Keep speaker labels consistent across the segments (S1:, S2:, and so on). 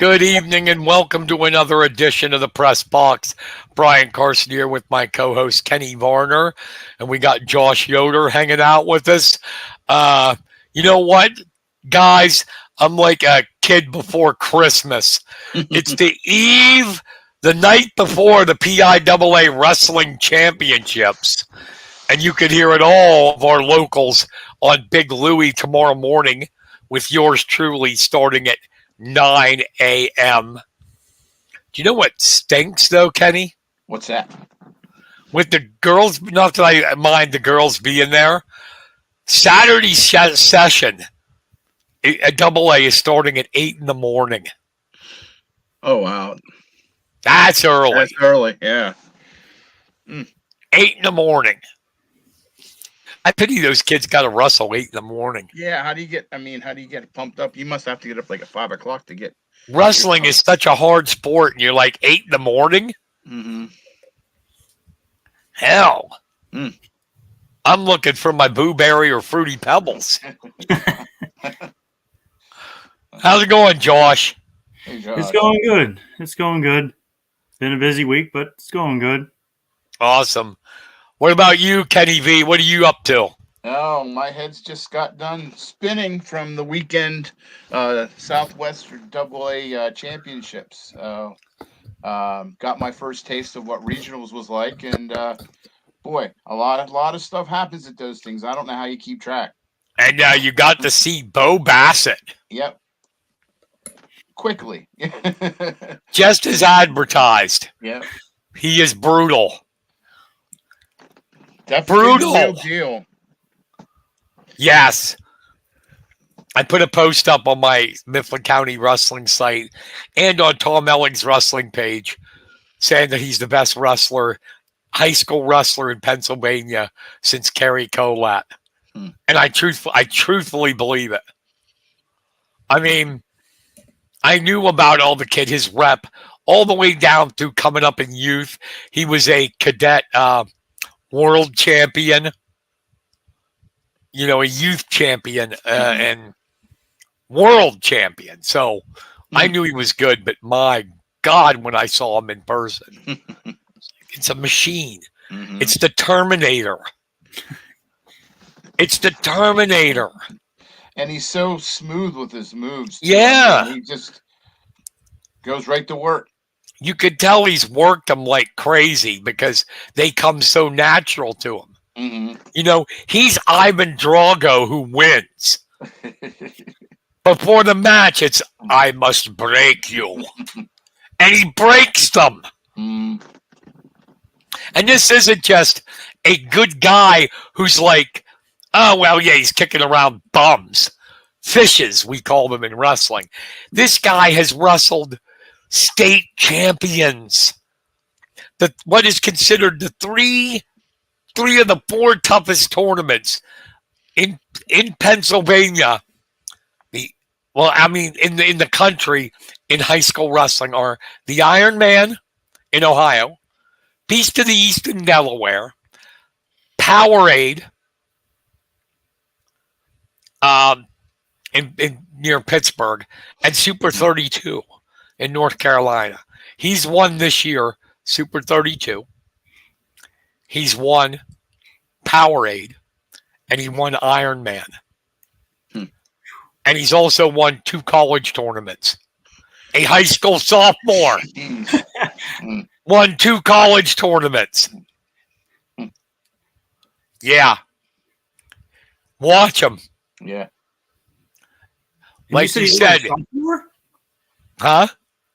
S1: Good evening and welcome to another edition of the Press Box. Brian Carson here with my co-host Kenny Varner, and we got Josh Yoder hanging out with us. You know what, guys? I'm like a kid before Christmas. It's the night before the PIAA Wrestling Championships, and you can hear it all of our locals on Big Louie tomorrow morning with yours truly starting at 9 a.m. Do you know what stinks, though, Kenny?
S2: What's that?
S1: With the girls, not that I mind the girls being there, Saturday session, a double A is starting at 8 in the morning.
S2: Oh, wow.
S1: That's early.
S2: That's early, yeah.
S1: 8 in the morning. I pity those kids got to wrestle 8 in the morning.
S2: Yeah, how do you get pumped up? You must have to get up like at 5 o'clock to get.
S1: Wrestling is such a hard sport, and you're like 8 in the morning?
S2: Mm-hmm.
S1: Hell. I'm looking for my Blueberry or Fruity Pebbles. How's it going, Josh?
S2: Hey, Josh.
S3: It's going good. Been a busy week, but it's going good.
S1: Awesome. What about you, Kenny V? What are you up to?
S2: Oh, my head's just got done spinning from the weekend Southwest AA championships. Got my first taste of what regionals was like, and boy, a lot of stuff happens at those things. I don't know how you keep track.
S1: And you got to see Bo Bassett.
S2: Yep. Quickly.
S1: Just as advertised.
S2: Yep.
S1: He is brutal.
S2: Definitely
S1: Brutal.
S2: Real deal.
S1: Yes. I put a post up on my Mifflin County wrestling site and on Tom Elling's wrestling page saying that he's the best high school wrestler in Pennsylvania since Kerry Colette. And I truthfully believe it. I mean, I knew about his rep all the way down through coming up in youth. He was a cadet world champion, a youth champion and world champion. So I knew he was good, but my God, when I saw him in person, it's a machine.
S2: Mm-hmm.
S1: It's the Terminator. It's the Terminator.
S2: And he's so smooth with his moves, too.
S1: Yeah.
S2: I mean, he just goes right to work.
S1: You could tell he's worked them like crazy because they come so natural to him.
S2: Mm-hmm.
S1: He's Ivan Drago who wins. Before the match, it's, I must break you. And he breaks them.
S2: Mm.
S1: And this isn't just a good guy who's like, oh, well, yeah, he's kicking around bums. Fishes, we call them in wrestling. This guy has wrestled state champions. What is considered the three of the four toughest tournaments in Pennsylvania. In the country in high school wrestling are the Iron Man in Ohio, Beast of the East in Delaware, Powerade near Pittsburgh, and Super 32 in North Carolina. He's won this year, Super 32. He's won Powerade, and he won Iron Man. And he's also won 2 college tournaments. A high school sophomore won 2 college tournaments. Yeah. Watch him.
S2: Yeah.
S1: Like you said. Huh?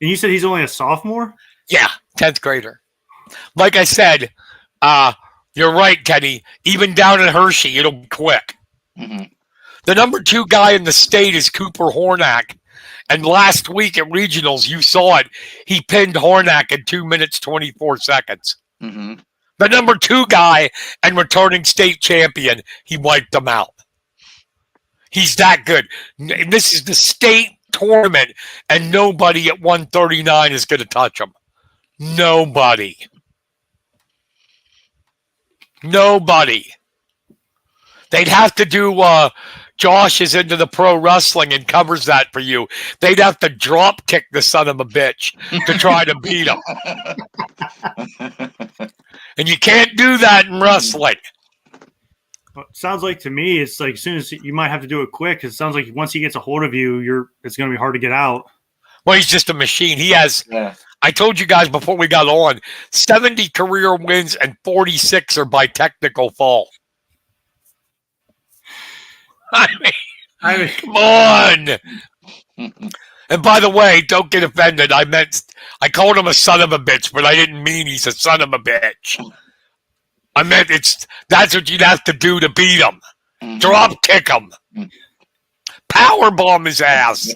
S3: And you said he's only a sophomore?
S1: Yeah, 10th grader. Like I said, you're right, Kenny. Even down in Hershey, it'll be quick.
S2: Mm-hmm.
S1: The number 2 guy in the state is Cooper Hornack. And last week at regionals, you saw it. He pinned Hornack in 2 minutes, 24 seconds.
S2: Mm-hmm.
S1: The number 2 guy and returning state champion, he wiped them out. He's that good. And this is the state tournament, and nobody at 139 is going to touch him. Nobody. They'd have to do Josh is into the pro wrestling and covers that for you. They'd have to drop kick the son of a bitch to try to beat him. And you can't do that in wrestling.
S3: Well, it sounds like to me, it's like as soon as you might have to do it quick. It sounds like once he gets a hold of you, it's going to be hard to get out.
S1: Well, he's just a machine. He has,
S2: Yeah.
S1: I told you guys before we got on, 70 career wins and 46 are by technical fall. I mean, come on. And by the way, don't get offended. I called him a son of a bitch, but I didn't mean he's a son of a bitch. I meant that's what you'd have to do to beat him. Drop kick him. Power bomb his ass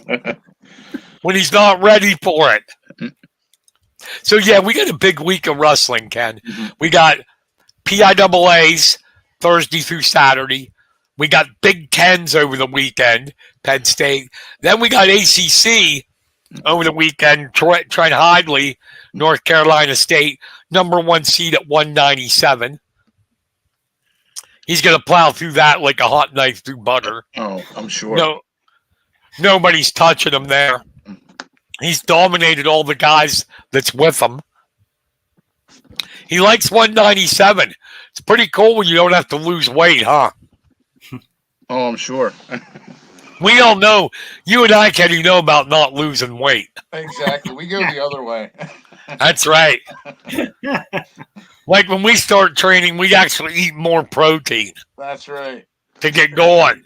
S1: when he's not ready for it. So yeah, we got a big week of wrestling, Ken. We got PIAAs Thursday through Saturday. We got Big Tens over the weekend, Penn State. Then we got ACC over the weekend, Trent Hidley, North Carolina State, #1 seed at 197. He's going to plow through that like a hot knife through butter.
S2: Oh, I'm sure.
S1: Nobody's touching him there. He's dominated all the guys that's with him. He likes 197. It's pretty cool when you don't have to lose weight, huh?
S2: Oh, I'm sure.
S1: We all know, you and I, Kenny, know about not losing weight.
S2: Exactly. We go the other way.
S1: That's right. Like when we start training, we actually eat more protein
S2: That's right.
S1: to get going.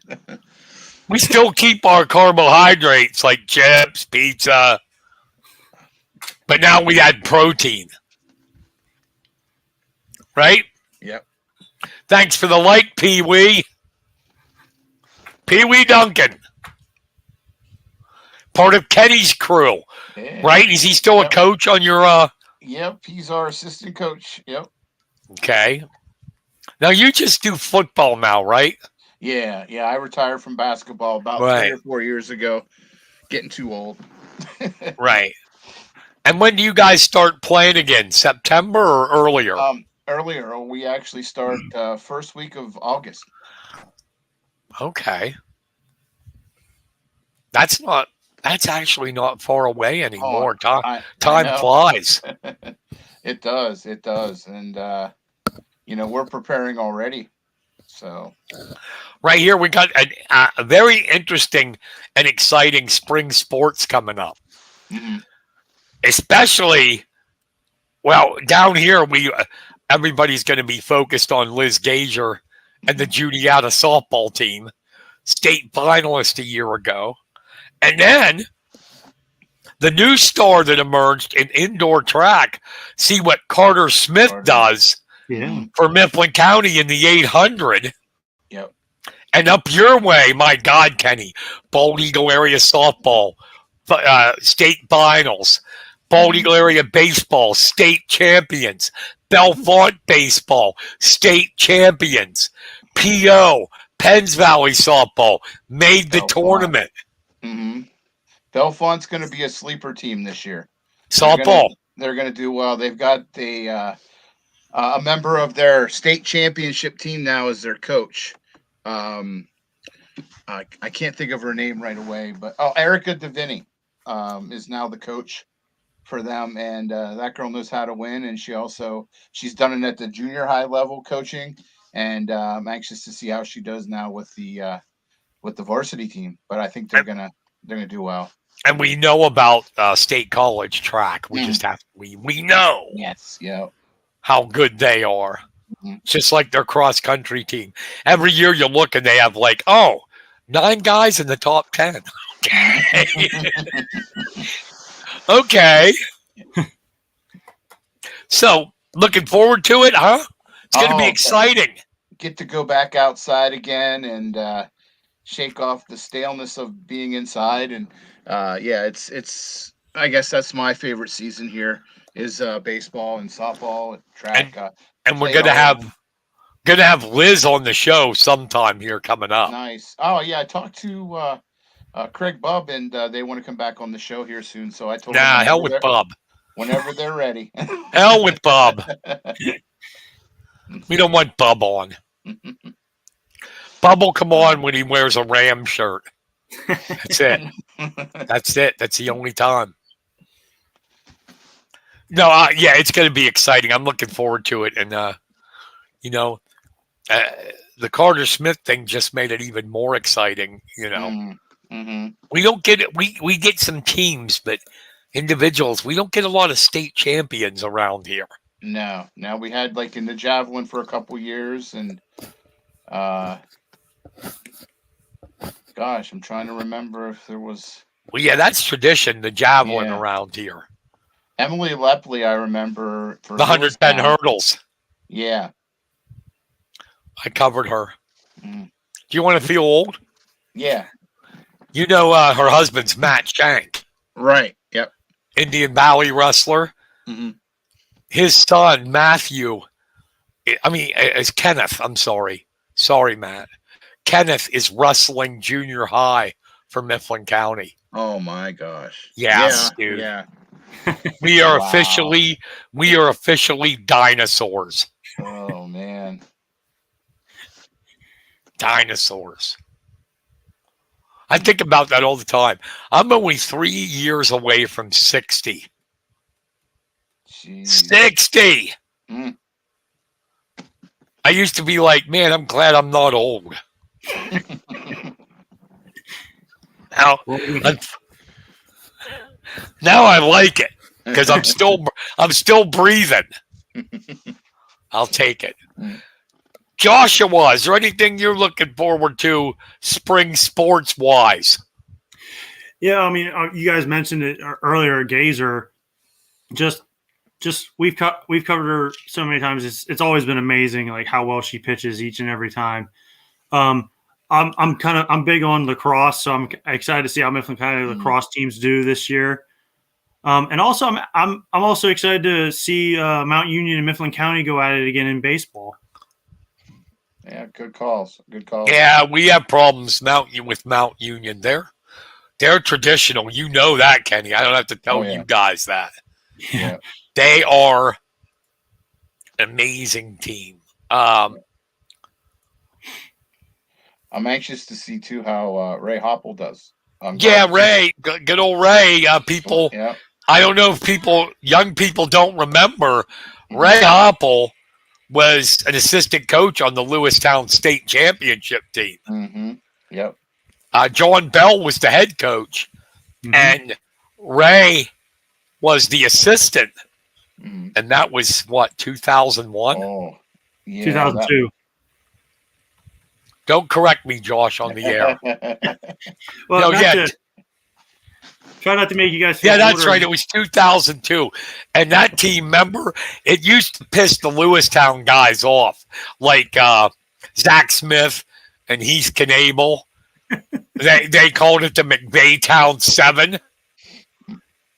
S1: We still keep our carbohydrates like chips, pizza, but now we add protein. Right?
S2: Yep.
S1: Thanks for the like, Pee-wee. Pee-wee Duncan. Part of Kenny's crew,
S2: Yeah.
S1: right? Is he still a coach on your...
S2: Yep, he's our assistant coach. Yep.
S1: Okay. Now, you just do football now, right?
S2: Yeah. I retired from basketball about 3 or 4 years ago. Getting too old.
S1: Right. And when do you guys start playing again? September or earlier?
S2: Earlier. We actually start first week of August.
S1: Okay. That's actually not far away anymore. Time flies.
S2: It does. And, we're preparing already. So.
S1: Right here, we got a very interesting and exciting spring sports coming up.
S2: Mm-hmm.
S1: Especially, well, down here, everybody's going to be focused on Liz Gager and the Judiata softball team, state finalist a year ago. And then the new star that emerged in indoor track, see what Carter Smith does for Mifflin County in the 800.
S2: Yep.
S1: And up your way, my God, Kenny, Bald Eagle area softball, state finals, Bald Eagle area baseball, state champions, Bellefonte baseball, state champions, PO, Penns Valley softball, made the tournament.
S2: Mm-hmm. Bellefonte's going to be a sleeper team this year.
S1: Softball.
S2: They're going to do well. They've got a member of their state championship team now as their coach. I can't think of her name right away, but Erica Davini is now the coach for them, and that girl knows how to win, and she's done it at the junior high level coaching, and I'm anxious to see how she does now with the varsity team. But I think they're gonna do well.
S1: And we know about state college track. We just have we know.
S2: Yes, yeah.
S1: How good they are. Just like their cross country team. Every year you look and they have 9 guys in the top 10. Okay. So, looking forward to it, huh? It's going to be exciting.
S2: Get to go back outside again and shake off the staleness of being inside. And it's I guess that's my favorite season here is baseball and softball, track.
S1: And we're going to have Liz on the show sometime here coming up.
S2: Nice. Oh yeah, I talked to Craig Bubb, and they want to come back on the show here soon. So I told them,
S1: hell with Bob.
S2: Whenever they're ready.
S1: Hell with Bob. We don't want Bob on. Bubble come on when he wears a Ram shirt. That's it. That's it. That's the only time. No, yeah, it's going to be exciting. I'm looking forward to it. And, the Carter Smith thing just made it even more exciting. We don't get it. We get some teams, but individuals, we don't get a lot of state champions around here.
S2: No, we had like in the javelin for a couple years, and gosh, I'm trying to remember if there was.
S1: Well, yeah, that's tradition. The javelin around here.
S2: Emily Lepley, I remember for
S1: the 110 hurdles.
S2: Yeah,
S1: I covered her. Do you want to feel old?
S2: Yeah.
S1: Her husband's Matt Shank.
S2: Right. Yep.
S1: Indian Valley wrestler.
S2: Mm-hmm.
S1: His son, Matthew, it's Kenneth. I'm sorry. Sorry, Matt. Kenneth is wrestling junior high for Mifflin County.
S2: Oh, my gosh.
S1: Yes, dude.
S2: Yeah.
S1: We are officially dinosaurs.
S2: Oh, man.
S1: Dinosaurs. I think about that all the time. I'm only 3 years away from 60.
S2: Jeez.
S1: 60! I used to be like, man, I'm glad I'm not old. Now I like it because I'm still breathing. I'll take it. Joshua, is there anything you're looking forward to spring sports wise?
S3: Yeah, you guys mentioned it earlier. Gazer, just we've covered her so many times. It's always been amazing, like how well she pitches each and every time. I'm big on lacrosse, so I'm excited to see how Mifflin County lacrosse teams do this year. And also, I'm also excited to see Mount Union and Mifflin County go at it again in baseball.
S2: Yeah, good calls.
S1: Yeah, we have problems with Mount Union. They're traditional. You know that, Kenny. I don't have to tell you guys that.
S2: Yeah.
S1: They are an amazing team.
S2: I'm anxious to see too how Ray Hopple does.
S1: Ray, good old Ray. People,
S2: yeah.
S1: I don't know if young people don't remember. Ray Hopple was an assistant coach on the Lewistown State Championship team.
S2: Mm-hmm. Yep.
S1: John Bell was the head coach, and Ray was the assistant. And that was what, 2001?
S2: Oh, yeah,
S3: 2002.
S1: Don't correct me, Josh, on the air.
S3: Well, try not to make you guys feel
S1: Yeah, that's
S3: older.
S1: right. It was 2002. And that team, remember, it used to piss the Lewistown guys off, like Zach Smith and Heath Knable. They called it the McVaytown 7.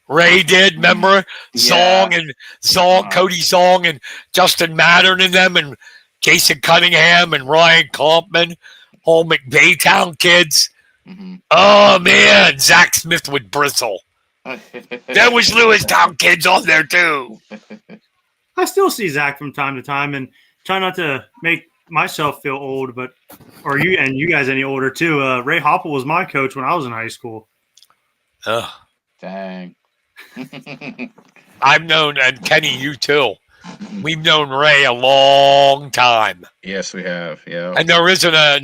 S1: Ray did, remember?
S2: Yeah.
S1: Cody Zong and Justin Mattern and them and Jason Cunningham and Ryan Kompman, whole McVaytown kids. Oh, man, Zach Smith would bristle. There was Lewistown kids on there, too.
S3: I still see Zach from time to time and try not to make myself feel old, or you guys any older, too. Ray Hopple was my coach when I was in high school.
S1: Ugh.
S2: Dang.
S1: I've known, and Kenny, you too. We've known Ray a long time.
S2: Yes, we have. Yeah.
S1: And there isn't a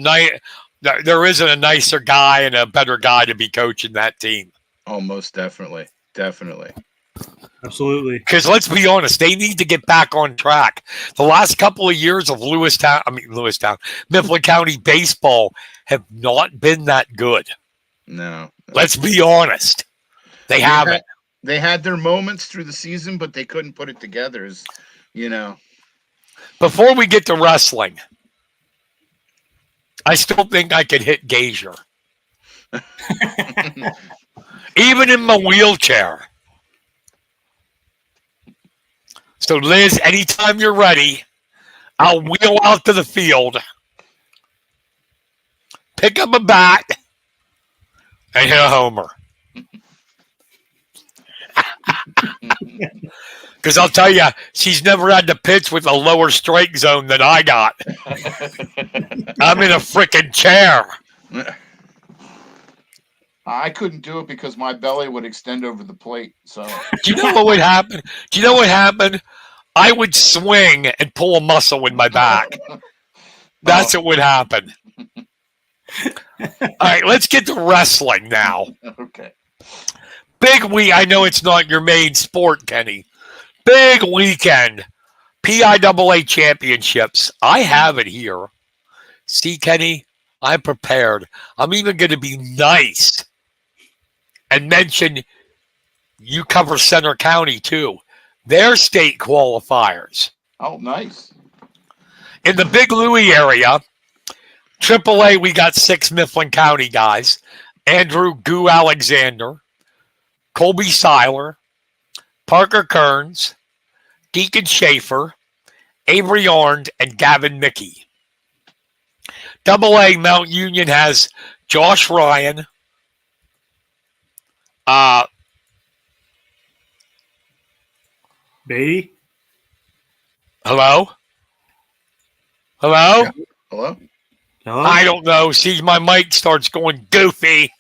S1: nicer guy and a better guy to be coaching that team.
S2: Oh, most definitely. Definitely.
S3: Absolutely.
S1: Because let's be honest, they need to get back on track. The last couple of years of Mifflin County baseball have not been that good.
S2: No.
S1: Let's be honest. They haven't.
S2: They had their moments through the season, but they couldn't put it together,
S1: Before we get to wrestling, I still think I could hit Gazier. Even in my wheelchair. So, Liz, anytime you're ready, I'll wheel out to the field, pick up a bat, and hit a homer. Because I'll tell you, she's never had to pitch with a lower strike zone than I got. I'm in a freaking chair.
S2: I couldn't do it because my belly would extend over the plate. So
S1: Do you know what would happen? Do you know what happened? I would swing and pull a muscle in my back. That's what would happen. All right, let's get to wrestling now.
S2: Okay.
S1: Big week. I know it's not your main sport, Kenny. Big weekend. PIAA championships. I have it here. See, Kenny, I'm prepared. I'm even going to be nice and mention you cover Center County, too. Their state qualifiers.
S2: Oh, nice.
S1: In the Big Louie area, AAA, we got 6 Mifflin County guys. Andrew Goo Alexander, Colby Seiler, Parker Kearns, Deacon Schaefer, Avery Arndt, and Gavin Mickey. AA Mount Union has Josh Ryan,
S3: Beatty?
S1: hello?
S2: Yeah. Hello?
S3: Hello?
S1: I don't know. See, my mic starts going goofy.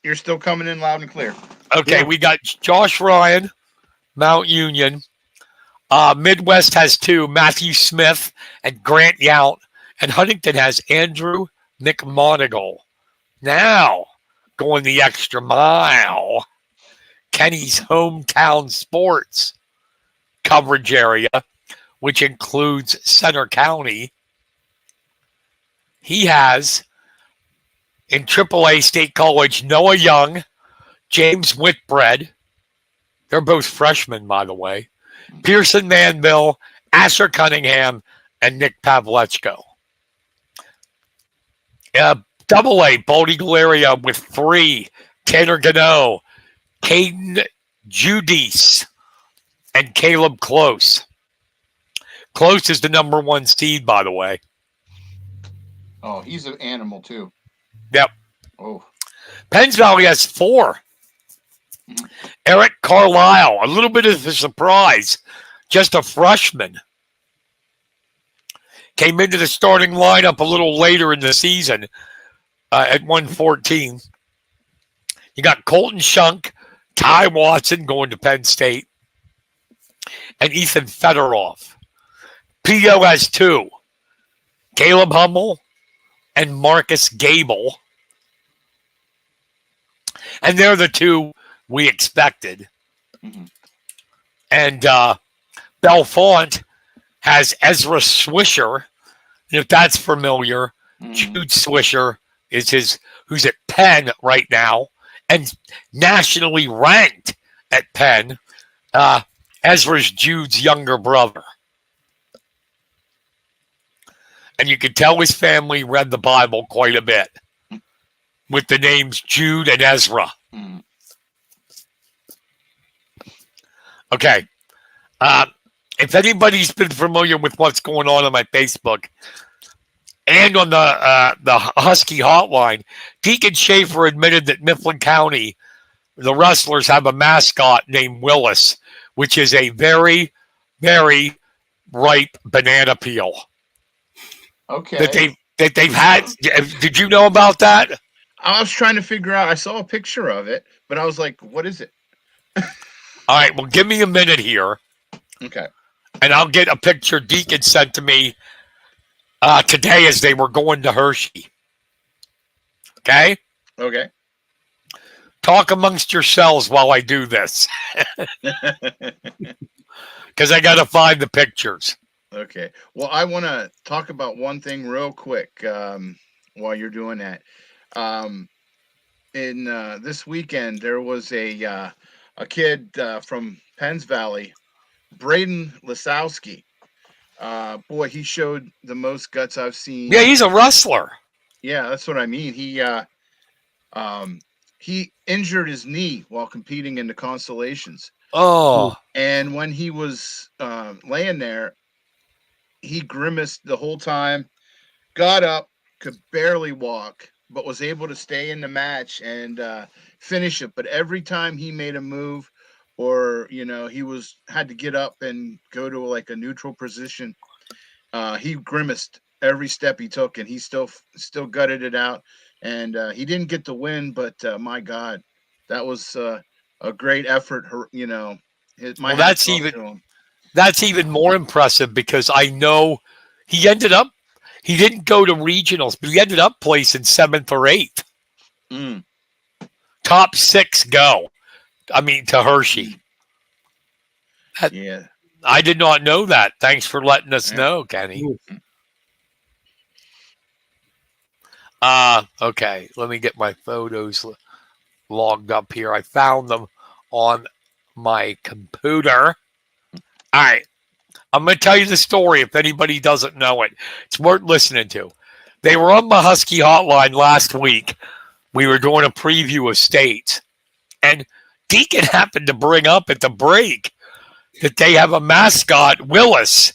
S2: You're still coming in loud and clear.
S1: Okay, we got Josh Ryan, Mount Union. Midwest has 2, Matthew Smith and Grant Yount. And Huntington has Andrew McMonigal. Now, going the extra mile, Kenny's hometown sports coverage area, which includes Center County. He has, in AAA State College, Noah Young, James Whitbread. They're both freshmen, by the way. Pearson Manville, Asher Cunningham, and Nick Pavlechko. AA, Bald Eagle area with 3, Tanner Gano, Caden Judice, and Caleb Close. Close is the number 1 seed, by the way.
S2: Oh, he's an animal too.
S1: Yep.
S2: Oh.
S1: Penns Valley has 4. Eric Carlisle, a little bit of a surprise, just a freshman. Came into the starting lineup a little later in the season at 114. You got Colton Shunk, Ty Watson going to Penn State, and Ethan Fedorov. PO has 2, Caleb Hummel and Marcus Gable. And they're the 2 we expected.
S2: Mm-hmm.
S1: And Bellefonte has Ezra Swisher. And if that's familiar, Jude Swisher is who's at Penn right now and nationally ranked at Penn. Ezra's Jude's younger brother. And you could tell his family read the Bible quite a bit with the names Jude and Ezra.
S2: Mm.
S1: Okay. If anybody's been familiar with what's going on my Facebook and on the Husky hotline, Deacon Schaefer admitted that Mifflin County, the wrestlers have a mascot named Willis, which is a very, very ripe banana peel.
S2: Okay.
S1: That they've had. Did you know about that?
S2: I was trying to figure out. I saw a picture of it, but I was like, "What is it?"
S1: All right. Well, give me a minute here.
S2: Okay.
S1: And I'll get a picture Deacon sent to me today as they were going to Hershey. Okay?
S2: Okay.
S1: Talk amongst yourselves while I do this. Because I got to find the pictures.
S2: Okay. Well, I want to talk about one thing real quick while you're doing that. In this weekend, there was a kid from Penns Valley, Braden Lisowski. Boy, he showed the most guts I've seen.
S1: Yeah, he's a wrestler.
S2: Yeah, that's what I mean. He injured his knee while competing in the Constellations.
S1: Oh.
S2: And when he was laying there, he grimaced the whole time, got up, could barely walk, but was able to stay in the match and finish it. But every time he made a move, or he had to get up and go to like a neutral position, he grimaced every step he took, and he still gutted it out. And he didn't get the win, but my God, that was a great effort.
S1: Well, that's even more impressive because I know he didn't go to regionals, but he ended up placing 7th or 8th. Top 6 go. I mean, to Hershey.
S2: Yeah.
S1: I did not know that. Thanks for letting us know, Kenny. Okay. Let me get my photos logged up here. I found them on my computer. All right. I'm going to tell you the story if anybody doesn't know it. It's worth listening to. They were on my Husky hotline last week. We were doing a preview of states. And Deacon happened to bring up at the break that they have a mascot, Willis,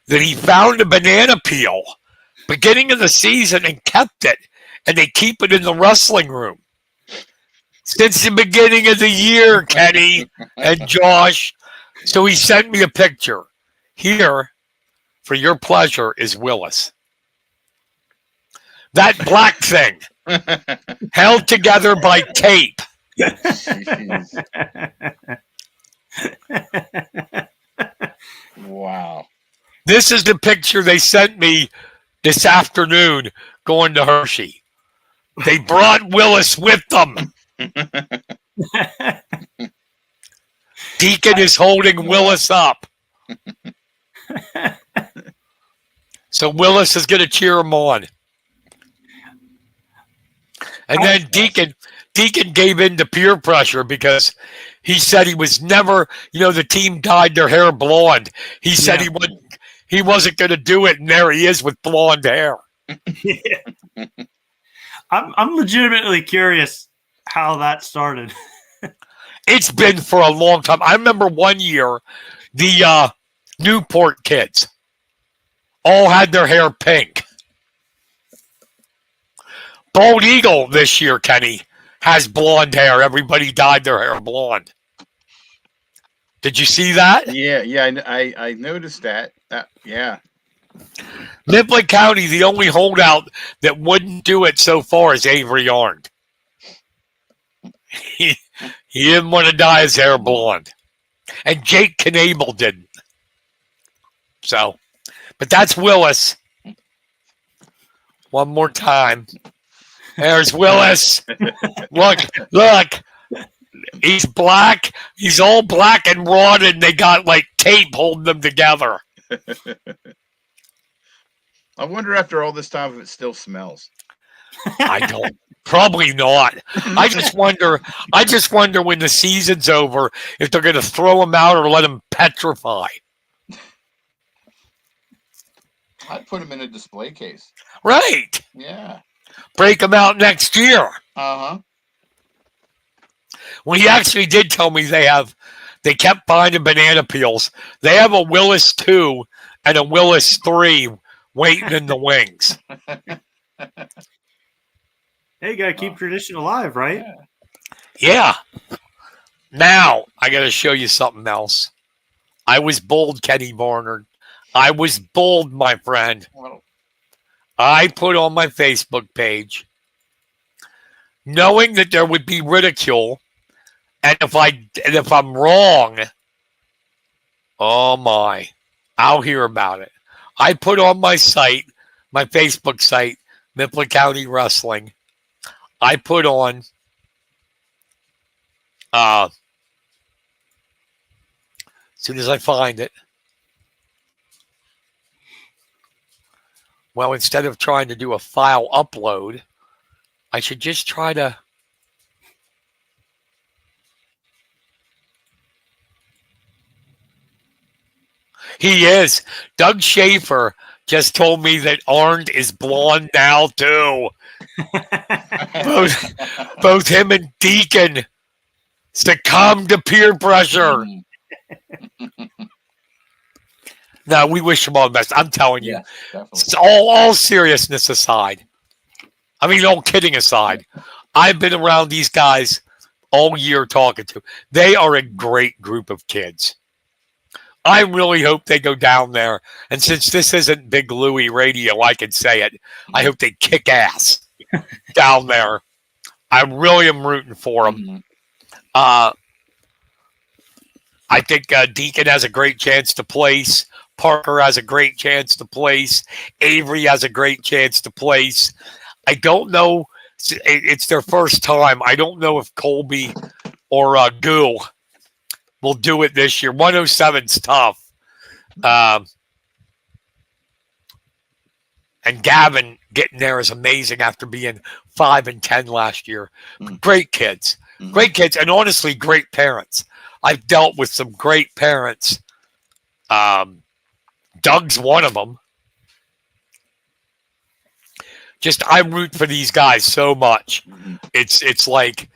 S1: that he found a banana peel beginning of the season and kept it. And they keep it in the wrestling room. Since the beginning of the year, Kenny and Josh. So he sent me a picture. Here, for your pleasure, is Willis. That black thing, held together by tape.
S2: Wow.
S1: This is the picture they sent me this afternoon going to Hershey. They brought Willis with them. Deacon is holding Willis up. So Willis is going to cheer him on. And then Deacon gave in to peer pressure because he said he was never, the team dyed their hair blonde. He said he wasn't going to do it, and there he is with blonde hair.
S3: Yeah. I'm legitimately curious how that started.
S1: It's been for a long time. I remember one year, the Newport kids all had their hair pink. Bald Eagle this year, Kenny, has blonde hair. Everybody dyed their hair blonde. Did you see that?
S2: Yeah, I noticed that. Yeah.
S1: Midland County, the only holdout that wouldn't do it so far is Avery Arndt. He didn't want to dye his hair blonde. And Jake Knable didn't. So, but that's Willis. One more time. There's Willis. Look. He's black. He's all black and rotted, and they got like tape holding them together.
S2: I wonder after all this time if it still smells.
S1: I don't. Probably not. I just wonder when the season's over if they're going to throw him out or let him petrify.
S2: I'd put him in a display case.
S1: Right.
S2: Yeah.
S1: Break him out next year.
S2: Uh-huh.
S1: Well, he actually did tell me they kept finding banana peels. They have a Willis 2 and a Willis 3 waiting in the wings.
S3: Hey, you got to keep tradition alive, right?
S1: Yeah. Now, I got to show you something else. I was bold, Kenny Barnard. I was bold, my friend. I put on my Facebook page, knowing that there would be ridicule, and if I'm wrong, oh my, I'll hear about it. I put on my site, my Facebook site, Mifflin County Wrestling. I put on as soon as I find it. Well, instead of trying to do a file upload, I should just try to. He is. Doug Schaefer just told me that Arndt is blonde now, too. both him and Deacon succumb to peer pressure. No, we wish him all the best. I'm telling you. All seriousness aside. I mean, all kidding aside. I've been around these guys all year talking to. They are a great group of kids. I really hope they go down there. And since this isn't Big Louie radio, I can say it. I hope they kick ass down there. I really am rooting for them.
S2: Mm-hmm.
S1: I think Deacon has a great chance to place. Parker has a great chance to place. Avery has a great chance to place. I don't know. It's their first time. I don't know if Colby or Goo will do it this year. 107's tough. And Gavin getting there is amazing after being 5-10 last year. Great kids. Great kids. And honestly, great parents. I've dealt with some great parents. Doug's one of them. Just I root for these guys so much. It's like,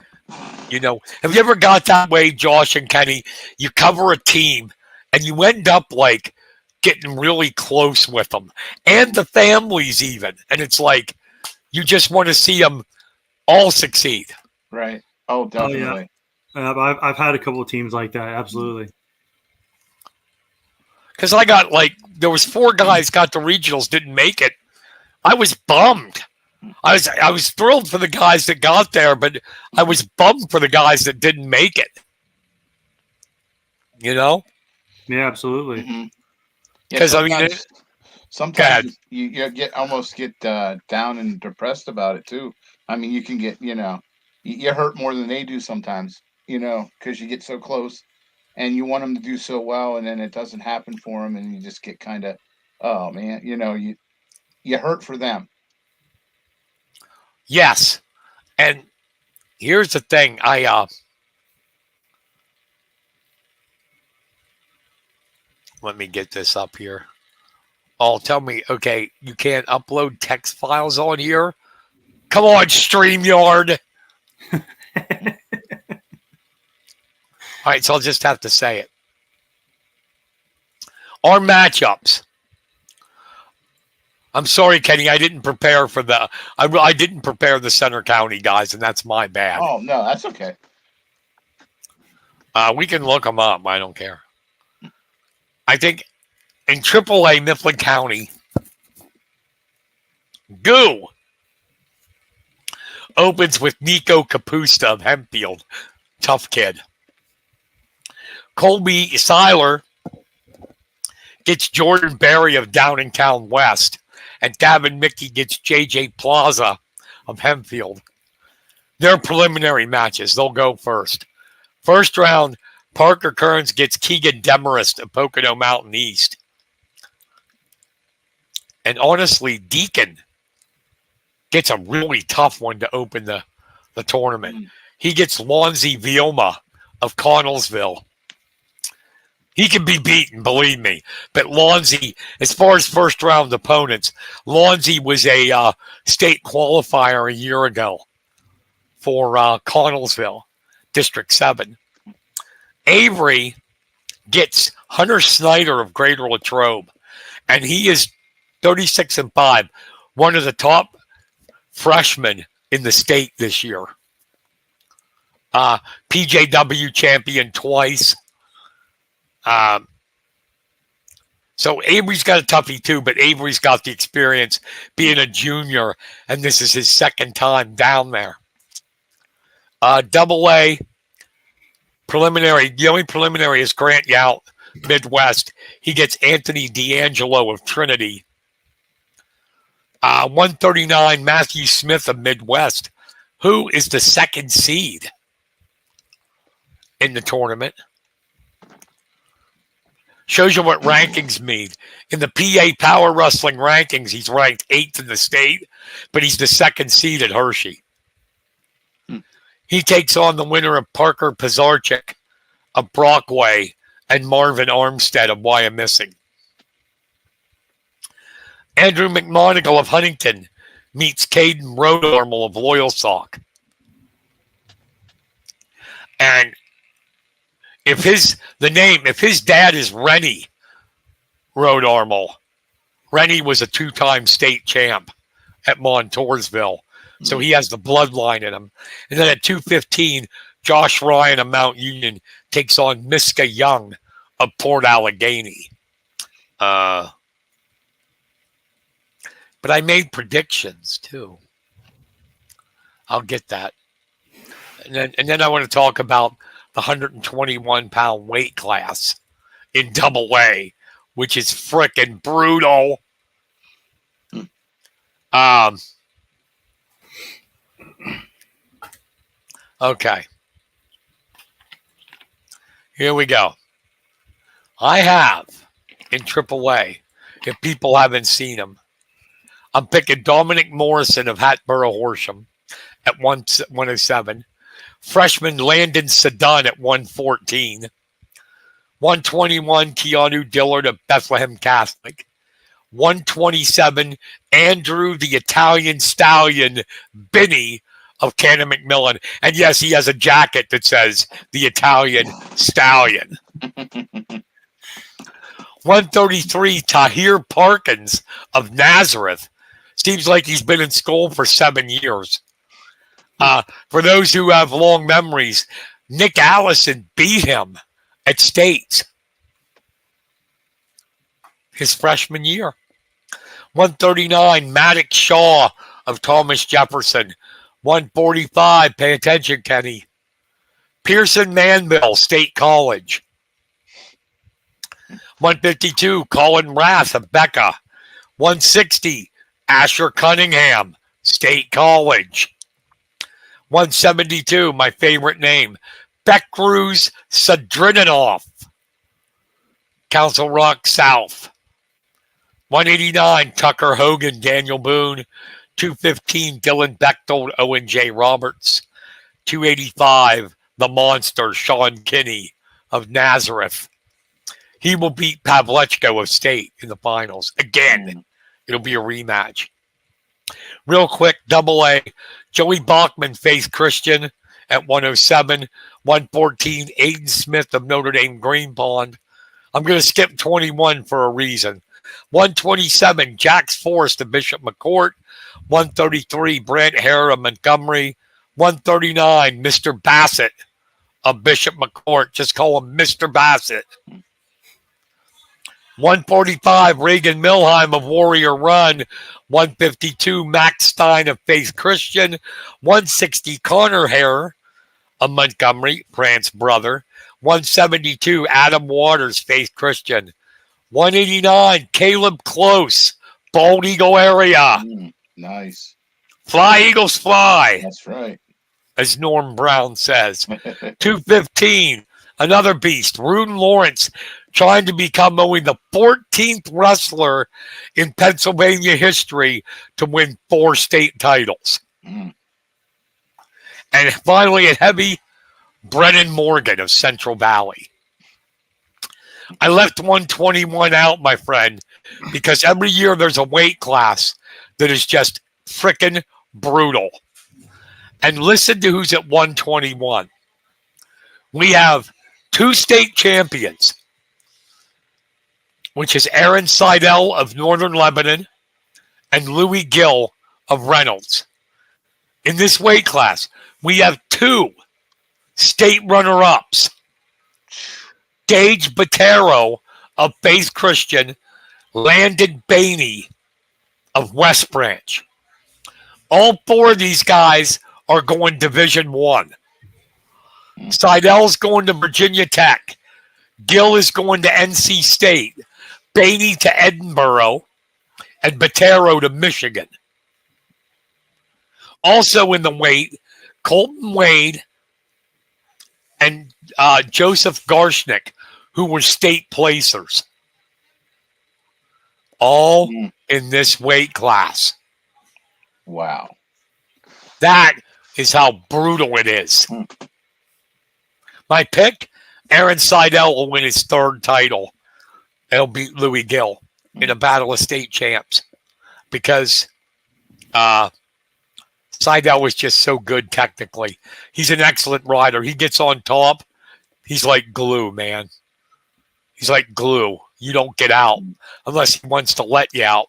S1: you know, have you ever got that way, Josh and Kenny? You cover a team and you end up like getting really close with them and the families even. And it's like you just want to see them all succeed.
S2: Right. Oh, definitely.
S3: Oh, I've had a couple of teams like that. Absolutely.
S1: Because I got there was 4 guys got the regionals, didn't make it. I was bummed. I was thrilled for the guys that got there, but I was bummed for the guys that didn't make it. You know?
S3: Yeah, absolutely.
S2: Mm-hmm.
S1: Because
S2: Yeah, sometimes you get down and depressed about it too. I mean, you can get you hurt more than they do sometimes. Because you get so close, and you want them to do so well, and then it doesn't happen for them, and you just get kind of, oh man, you hurt for them.
S1: Yes, and here's the thing. Let me get this up here. Oh, tell me, okay, you can't upload text files on here? Come on, StreamYard. All right, so I'll just have to say it. Our matchups. I'm sorry, Kenny. I didn't prepare for I didn't prepare the Center County guys, and that's my bad.
S2: Oh no, that's okay.
S1: We can look them up. I don't care. I think in AAA Mifflin County, Goo opens with Nico Capusta of Hempfield. Tough kid. Colby Seiler gets Jordan Berry of Downingtown West. And Gavin Mickey gets J.J. Plaza of Hempfield. They're preliminary matches. They'll go first. First round, Parker Kearns gets Keegan Demarest of Pocono Mountain East. And honestly, Deacon gets a really tough one to open the tournament. He gets Lonzy Vioma of Connellsville. He can be beaten, believe me. But Lonzy, as far as first-round opponents, Lonzy was a state qualifier a year ago for Connellsville, District 7. Avery gets Hunter Snyder of Greater Latrobe, and he is 36-5, one of the top freshmen in the state this year. PJW champion twice. So Avery's got a toughie too, but Avery's got the experience being a junior, and this is his second time down there. Double A preliminary. The only preliminary is Grant Yout, Midwest. He gets Anthony D'Angelo of Trinity. 139, Matthew Smith of Midwest, who is the second seed in the tournament. Shows you what rankings mean. In the PIAA Wrestling rankings, he's ranked 8th in the state, but he's the second seed at Hershey. He takes on the winner of Parker Pizarchik of Brockway and Marvin Armstead of Wyomissing. Andrew McMonagle of Huntington meets Caden Rodarmal of Loyalsock. And if his dad is Rennie Rodarmal, Rennie was a 2-time state champ at Montoursville. So he has the bloodline in him. And then at 215, Josh Ryan of Mount Union takes on Miska Young of Port Allegheny. But I made predictions too. I'll get that. And then I want to talk about the 121-pound weight class in Double A, which is frickin' brutal. Okay. Here we go. I have in AAA, if people haven't seen him, I'm picking Dominic Morrison of Hatboro Horsham at 107. Freshman Landon Sedun at 114. 121, Keanu Dillard of Bethlehem Catholic. 127, Andrew the Italian Stallion Binney of Cannon McMillan. And yes, he has a jacket that says the Italian Stallion. 133, Tahir Parkins of Nazareth. Seems like he's been in school for 7 years. For those who have long memories, Nick Allison beat him at States his freshman year. 139, Maddox Shaw of Thomas Jefferson. 145, pay attention, Kenny. Pearson Manville State College. 152, Colin Rath of Becca. 160, Asher Cunningham State College. 172, my favorite name, Bekruz Sadrinanoff, Council Rock South. 189, Tucker Hogan, Daniel Boone. 215, Dylan Bechtold, Owen J. Roberts. 285, the monster, Sean Kinney of Nazareth. He will beat Pavlechko of State in the finals. Again, it'll be a rematch. Real quick, Double A, Joey Bachman faced Christian at 107. 114, Aiden Smith of Notre Dame Green Pond. I'm going to skip 21 for a reason. 127, Jax Forrest of Bishop McCourt. 133, Brant Hare of Montgomery. 139, Mr. Bassett of Bishop McCourt. Just call him Mr. Bassett. 145, Reagan Milheim of Warrior Run. 152, Max Stein of Faith Christian. 160, Connor Hare of Montgomery, Brant's brother. 172, Adam Waters, Faith Christian. 189, Caleb Close, Bald Eagle area.
S2: Nice.
S1: Fly, Eagles, fly.
S2: That's right.
S1: As Norm Brown says. 215, another beast, Rune Lawrence, trying to become only the 14th wrestler in Pennsylvania history to win 4 state titles. And finally at heavy, Brennan Morgan of Central Valley. I left 121 out, my friend, because every year there's a weight class that is just frickin' brutal. And listen to who's at 121. We have 2 state champions, which is Aaron Seidel of Northern Lebanon and Louis Gill of Reynolds. In this weight class, we have 2 state runner-ups. Gage Botero of Faith Christian, Landon Bainey of West Branch. All 4 of these guys are going Division I. Seidel's going to Virginia Tech. Gill is going to NC State. Bainey to Edinburgh. And Botero to Michigan. Also in the weight, Colton Wade and Joseph Garshnick, who were state placers. All in this weight class.
S2: Wow.
S1: That is how brutal it is. My pick, Aaron Seidel will win his 3rd title. He'll beat Louis Gill in a battle of state champs because Seidel was just so good technically. He's an excellent rider. He gets on top. He's like glue, man. He's like glue. You don't get out unless he wants to let you out.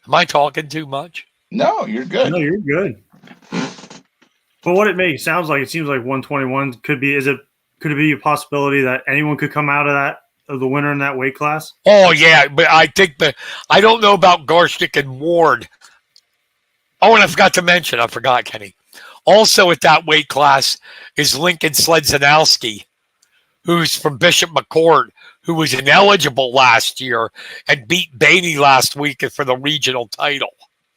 S1: Am I talking too much?
S2: No, you're good.
S3: No, you're good. But what it seems like 121 could be. Is it could it be a possibility that anyone could come out of the winner in that weight class?
S1: Oh yeah, but I think I don't know about Garshnik and Ward. Oh, and I forgot, Kenny. Also at that weight class is Lincoln Sledzinowski, who's from Bishop McCord, who was ineligible last year and beat Bainey last week for the regional title.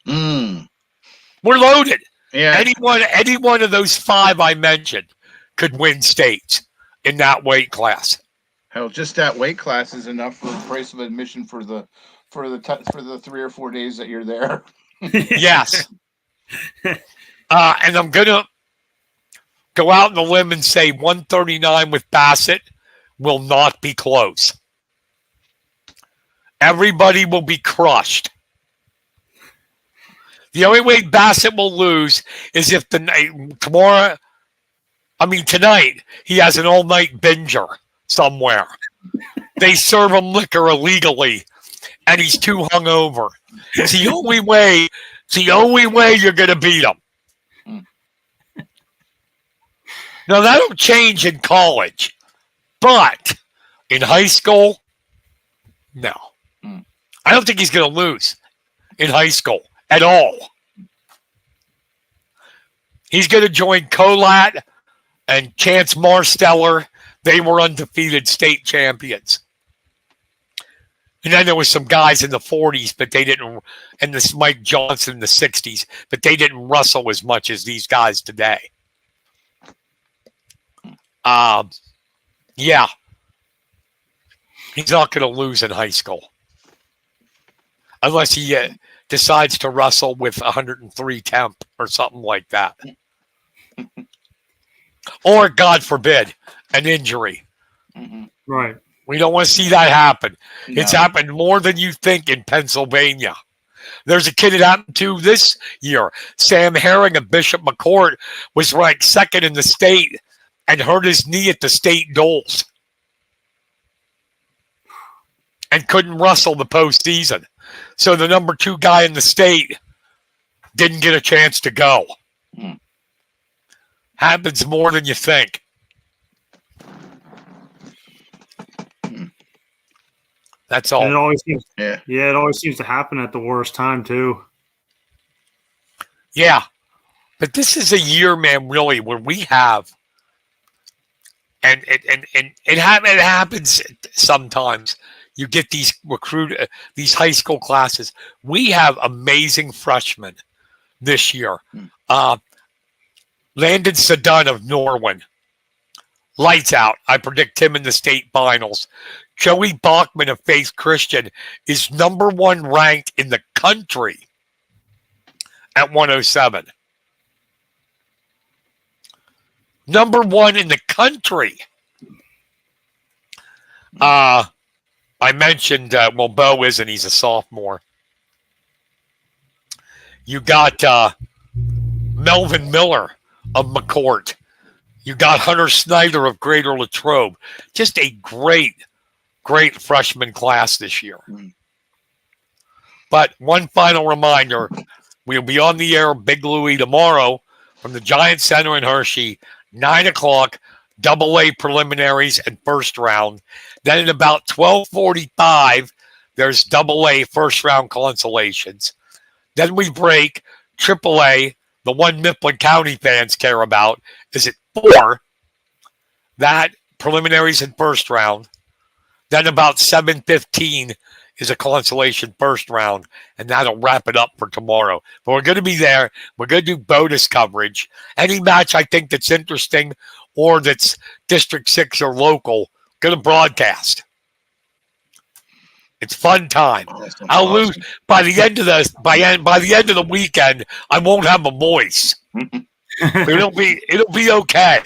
S1: We're loaded.
S2: Yeah.
S1: Any one of those 5 I mentioned could win states in that weight class.
S2: Hell, just that weight class is enough for the price of admission for the 3 or 4 days that you're there.
S1: Yes. And I'm gonna go out on a limb and say 139 with Bassett will not be close. Everybody will be crushed. The only way Bassett will lose is if tonight he has an all-night binger somewhere. They serve him liquor illegally, and he's too hungover. It's the only way you're going to beat him. Now, that'll change in college, but in high school, no. I don't think he's going to lose in high school at all. He's going to join Colat and Chance Marsteller. They were undefeated state champions. And then there was some guys in the 40s, but they didn't, and this Mike Johnson in the 60s, but they didn't wrestle as much as these guys today. Yeah. He's not going to lose in high school. Unless he decides to wrestle with 103 temp or something like that. Or, God forbid, an injury.
S3: Right.
S1: We don't want to see that happen.
S2: No.
S1: It's happened more than you think in Pennsylvania. There's a kid it happened to this year. Sam Herring of Bishop McCord was ranked 2nd in the state and hurt his knee at the state duels. And couldn't wrestle the postseason. So the number 2 guy in the state didn't get a chance to go. Happens more than you think. That's all.
S3: And it always seems,
S2: Yeah.
S3: it always seems to happen at the worst time too.
S1: Yeah. But this is a year, man, really, where we have, and it happens sometimes. You get these these high school classes. We have amazing freshmen this year. Landon Sedun of Norwin. Lights out. I predict him in the state finals. Joey Bachman of Faith Christian is number 1 ranked in the country at 107. Number 1 in the country. I mentioned, Bo isn't. He's a sophomore. You got Melvin Miller of McCourt. You got Hunter Snyder of Greater Latrobe. Just a great freshman class this year. But one final reminder, we'll be on the air Big Louie tomorrow from the Giant Center in Hershey, 9 o'clock, AA preliminaries and first round. Then at about 12:45, there's AA first round consolations. Then we break AAA, the one Mifflin County fans care about, is at 4. That preliminaries and first round. Then about 7:15 is a consolation first round, and that'll wrap it up for tomorrow. But we're going to be there. We're going to do bonus coverage. Any match I think that's interesting or that's District 6 or local, going to broadcast. It's fun time. I'll lose by the end of the weekend. I won't have a voice. It'll be okay.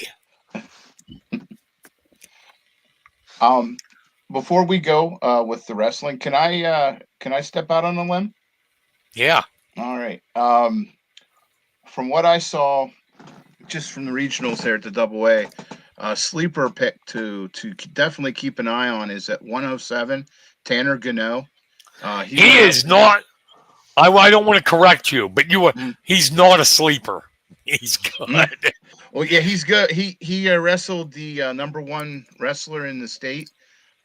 S2: Before we go with the wrestling, can I step out on a limb?
S1: Yeah.
S2: All right. From what I saw, just from the regionals there at the AA, sleeper pick to definitely keep an eye on is at 107, Tanner Gano.
S1: He is not. I don't want to correct you, but he's not a sleeper. He's good.
S2: Well, yeah, he's good. He wrestled the #1 wrestler in the state,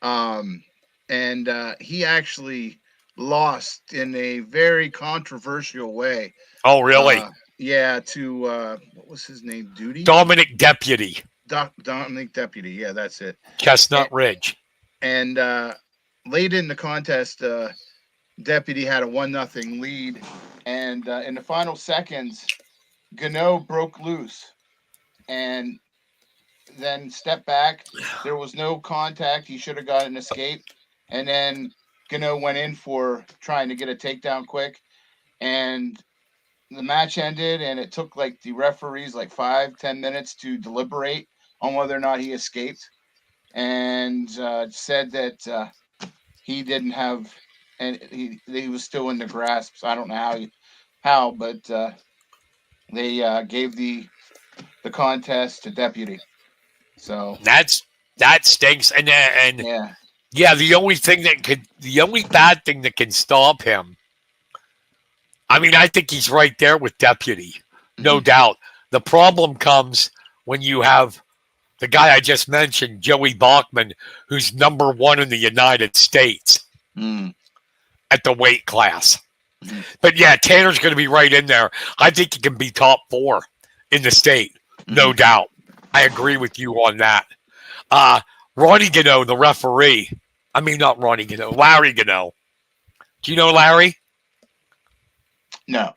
S2: um, and he actually lost in a very controversial way.
S1: Oh, really?
S2: Yeah, to what was his name? Duty?
S1: Dominic Deputy,
S2: Dominic Deputy. Yeah, that's it.
S1: Chestnut Ridge.
S2: And late in the contest, Deputy had a 1-0 lead, and in the final seconds, Gano broke loose and then stepped back. There was no contact. He should have got an escape, and then Gano went in for trying to get a takedown quick, and the match ended. And it took like the referees like 5-10 minutes to deliberate on whether or not he escaped, and said that he didn't have, and he was still in the grasp. So I don't know how, but they gave the contest to Deputy. So
S1: that stinks. And
S2: yeah,
S1: the only bad thing that can stop him. I mean, I think he's right there with Deputy, no doubt. The problem comes when you have the guy I just mentioned, Joey Bachman, who's #1 in the United States at the weight class. But yeah, Tanner's going to be right in there. I think he can be top 4 in the state, no doubt. I agree with you on that. Ronnie Gano, the referee. I mean, not Ronnie Gano, Larry Gano. Do you know Larry?
S2: No.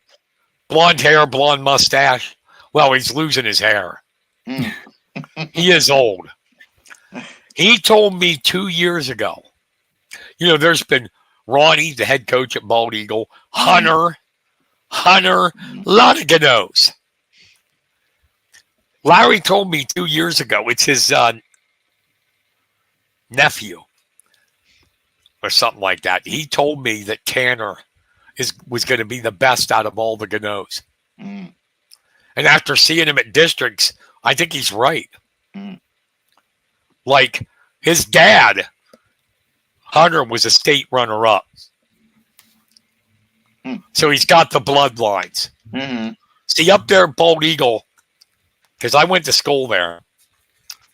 S1: Blonde hair, blonde mustache. Well, he's losing his hair. He is old. He told me 2 years ago, there's been Ronnie, the head coach at Bald Eagle, Hunter, a lot of Ganos. Larry told me 2 years ago, it's his nephew or something like that. He told me that Tanner was going to be the best out of all the Ganos. And after seeing him at districts, I think he's right. Like his dad, Hunter, was a state runner-up. So he's got the bloodlines. See, up there at Bald Eagle, because I went to school there,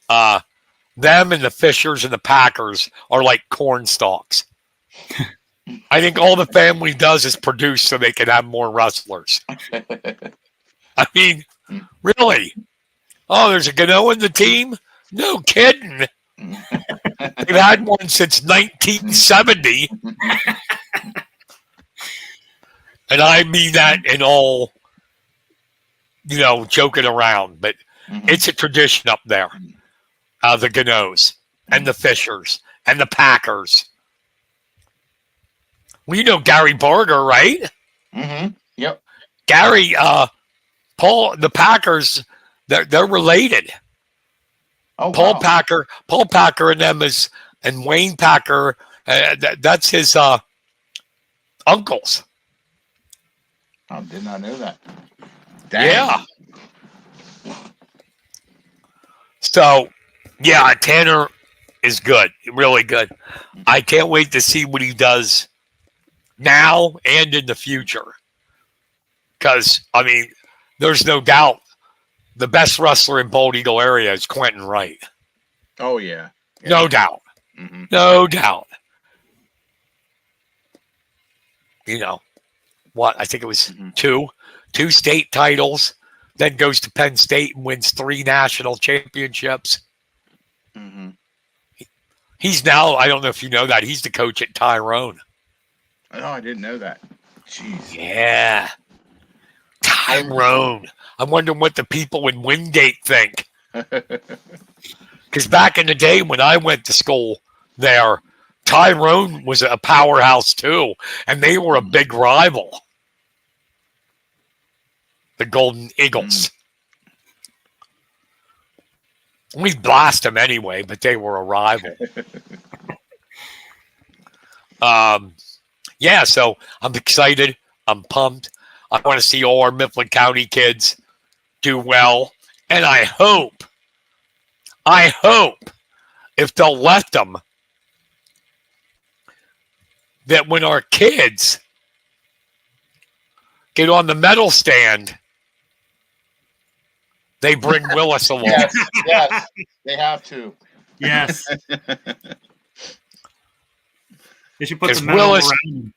S1: them and the Fishers and the Packers are like corn stalks. I think all the family does is produce so they can have more wrestlers. I mean, really? Oh, there's a Gano in the team? No kidding. They've had one since 1970. And I mean that in all, joking around. But it's a tradition up there. The Ganos and the Fishers and the Packers. Well, you know Gary Barger, right?
S2: Yep.
S1: Gary, Paul, the Packers, they're related.
S2: Oh,
S1: Paul
S2: wow.
S1: Packer and them and Wayne Packer, that's his uncles.
S2: I did not know that.
S1: Dang. Yeah. So, yeah, Tanner is good, really good. I can't wait to see what he does now and in the future. Because, I mean, there's no doubt the best wrestler in Bald Eagle area is Quentin Wright.
S2: Oh, yeah.
S1: No doubt. No doubt. What? I think it was two state titles, then goes to Penn State and wins 3 national championships. He's now, I don't know if you know that, he's the coach at Tyrone.
S2: Oh, I didn't know that. Jeez.
S1: Yeah. Tyrone. I'm wondering what the people in Wingate think. Because back in the day when I went to school there, Tyrone was a powerhouse too, and they were a big rival. The Golden Eagles. We blast them anyway, but they were a rival. Yeah, so I'm excited. I'm pumped. I want to see all our Mifflin County kids do well. And I hope, if they'll let them, that when our kids get on the medal stand they bring Willis along.
S2: Yes, they have to.
S3: Yes. They should put the
S1: Because
S3: medal
S1: Willis-
S3: around.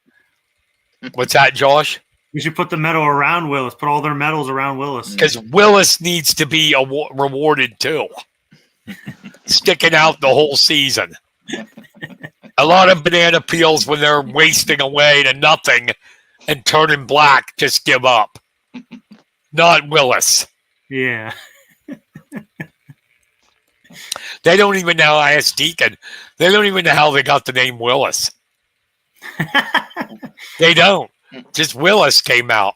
S1: What's that, Josh?
S3: We should put the medal around Willis. Put all their medals around Willis.
S1: Because Willis needs to be rewarded too. Sticking out the whole season. A lot of banana peels when they're wasting away to nothing and turning black just give up. Not Willis.
S3: Yeah.
S1: They don't even know. I asked Deacon. They don't even know how they got the name Willis. They don't. Just Willis came out.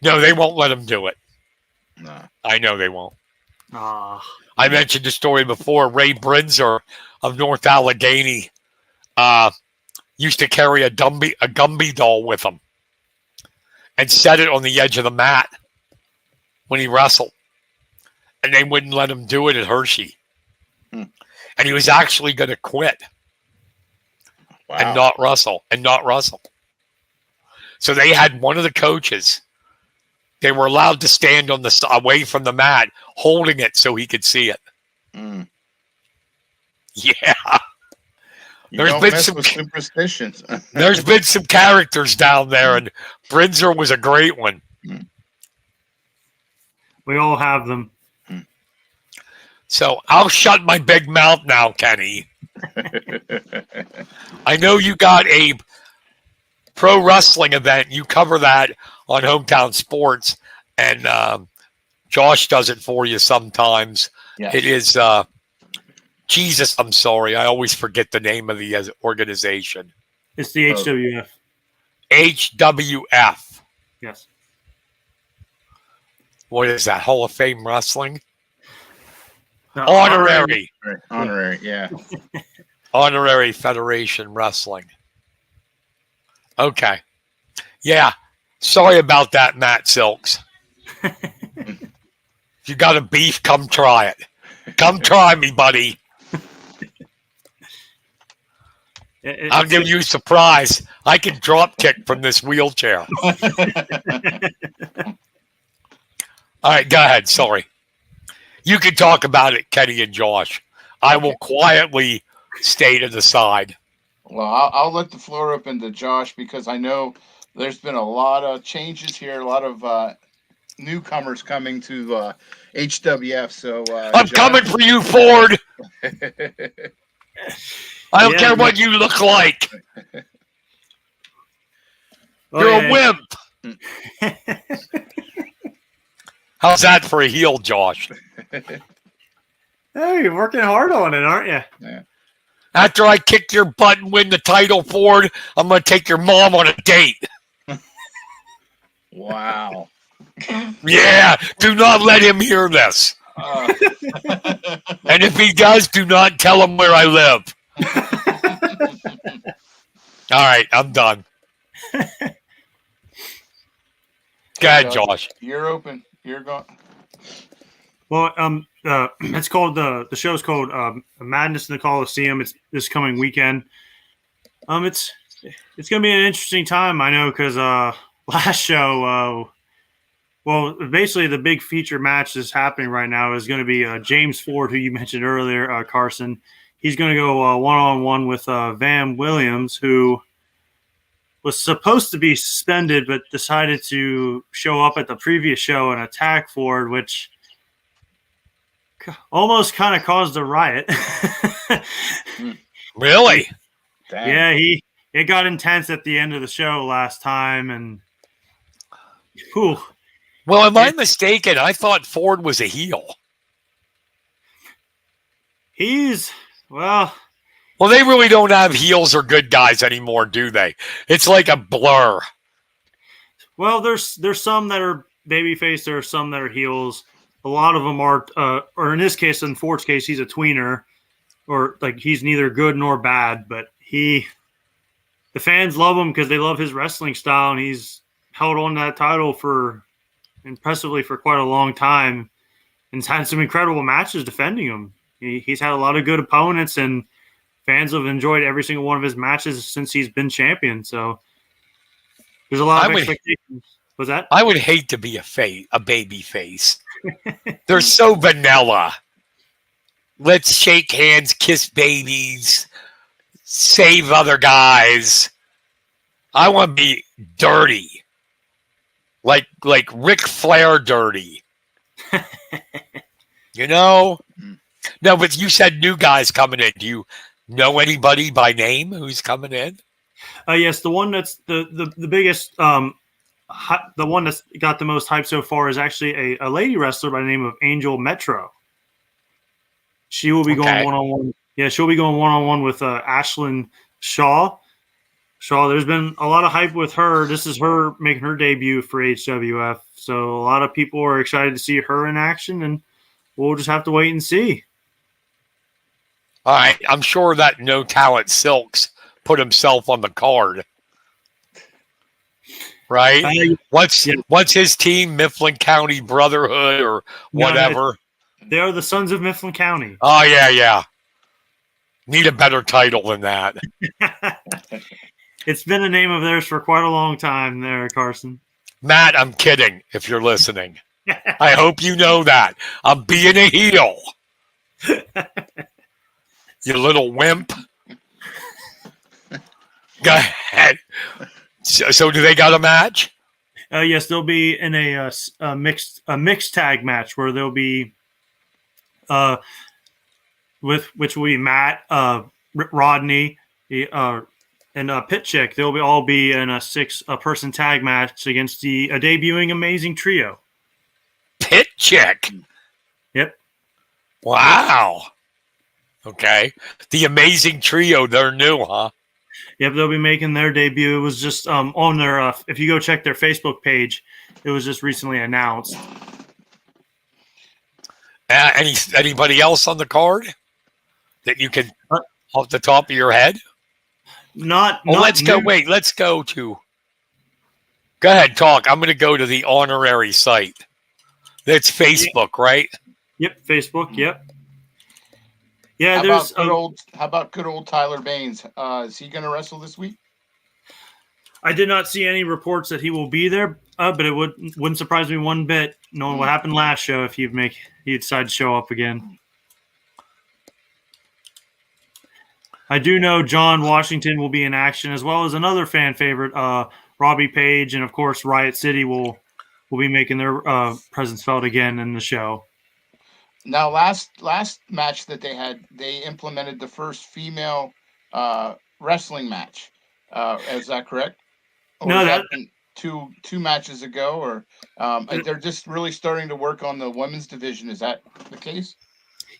S1: No, they won't let him do it.
S2: No.
S1: I know they won't.
S3: Ah.
S1: I mentioned the story before. Ray Brinzer of North Allegheny used to carry a Gumby doll with him and set it on the edge of the mat when he wrestled. And they wouldn't let him do it at Hershey. And he was actually going to quit and not wrestle. So they had one of the coaches. They were allowed to stand on the away from the mat, holding it so he could see it. Yeah. There's been some
S2: superstitions.
S1: There's been some characters down there, and Brinzer was a great one.
S3: We all have them.
S1: So I'll shut my big mouth now, Kenny. I know you got a pro wrestling event. You cover that on Hometown Sports, and Josh does it for you sometimes.
S2: Yes.
S1: It is Jesus. I'm sorry, I always forget the name of the organization.
S3: It's the HWF.
S1: HWF.
S3: Yes.
S1: What is that? Hall of Fame Wrestling?
S3: Honorary.
S2: Honorary, yeah.
S1: Honorary Federation Wrestling. Okay. Yeah. Sorry about that, Matt Silks. If you got a beef, come try it. Come try me, buddy. I'll give you a surprise. I can drop kick from this wheelchair. All right, go ahead. Sorry. You can talk about it, Kenny and Josh. I will quietly stay to the side.
S2: Well, I'll let the floor open to Josh because I know there's been a lot of changes here, a lot of newcomers coming to HWF. So
S1: I'm coming for you, Ford. I don't care what you look like. You're a wimp. How's that for a heel, Josh?
S3: Hey, you're working hard on it, aren't you?
S2: Yeah.
S1: After I kick your butt and win the title, Ford, I'm going to take your mom on a date.
S2: Wow.
S1: Yeah, do not let him hear this. And if he does, do not tell him where I live. All right, I'm done. Go ahead, Josh.
S2: You're open. You're going.
S3: Well, it's called the show's called Madness in the Coliseum. It's this coming weekend. It's gonna be an interesting time. I know because last show, well, basically the big feature match that's happening right now is going to be James Ford, who you mentioned earlier, Carson. He's going to go one-on-one with Van Williams, who was supposed to be suspended but decided to show up at the previous show and attack Ford, which almost kind of caused a riot.
S1: Really?
S2: Damn.
S3: Yeah, it got intense at the end of the show last time, and whew.
S1: Well, am I mistaken? I thought Ford was a heel.
S3: Well,
S1: they really don't have heels or good guys anymore, do they? It's like a blur.
S3: Well, there's some that are babyface. There are some that are heels. A lot of them are, or in this case, in Ford's case, he's a tweener, or like he's neither good nor bad. But the fans love him because they love his wrestling style, and he's held on to that title impressively for quite a long time, and has had some incredible matches defending him. He's had a lot of good opponents, and fans have enjoyed every single one of his matches since he's been champion. So there's a lot of expectations. Was that?
S1: I would hate to be a baby face. They're so vanilla. Let's shake hands, kiss babies, save other guys. I want to be dirty, like Ric Flair dirty. You know? No, but you said new guys coming in. Do you know anybody by name who's coming in?
S3: Yes, the one that's the biggest, the one that's got the most hype so far is actually a lady wrestler by the name of Angel Metro. She will be going one-on-one. Yeah, she'll be going one-on-one with Ashlyn Shaw. There's been a lot of hype with her. This is her making her debut for HWF. So a lot of people are excited to see her in action, and we'll just have to wait and see.
S1: All right. I'm sure that No Talent Silks put himself on the card. Right? What's his team? Mifflin County Brotherhood or whatever?
S3: No, they are the Sons of Mifflin County.
S1: Oh, yeah. Need a better title than that.
S3: It's been a name of theirs for quite a long time there, Carson.
S1: Matt, I'm kidding if you're listening. I hope you know that. I'm being a heel. You little wimp. Go ahead. So do they got a match?
S3: Yes, they'll be in a mixed tag match where they'll be which will be Matt, Rodney, and Pit Chick. They'll all be in a 6-person tag match against the debuting Amazing Trio.
S1: Pit Chick.
S3: Yep.
S1: Wow. Okay. The Amazing Trio, they're new, huh?
S3: Yep, they'll be making their debut. It was just on their if you go check their Facebook page, it was just recently announced.
S1: Anybody else on the card that you can off the top of your head? Let's go. Wait, let's go to. Go ahead, talk. I'm going to go to the honorary site. That's Facebook, right?
S3: Yep, Facebook. Yep. Yeah,
S2: how about good old Tyler Baines? Is he going to wrestle this week?
S3: I did not see any reports that he will be there, but it wouldn't surprise me one bit knowing what happened last show if he'd decide to show up again. I do know John Washington will be in action, as well as another fan favorite, Robbie Page, and of course Riot City will be making their presence felt again in the show.
S2: Now, last match that they had, they implemented the first female wrestling match. Is that correct? Or
S3: no, that
S2: two matches ago, or they're just really starting to work on the women's division. Is that the case?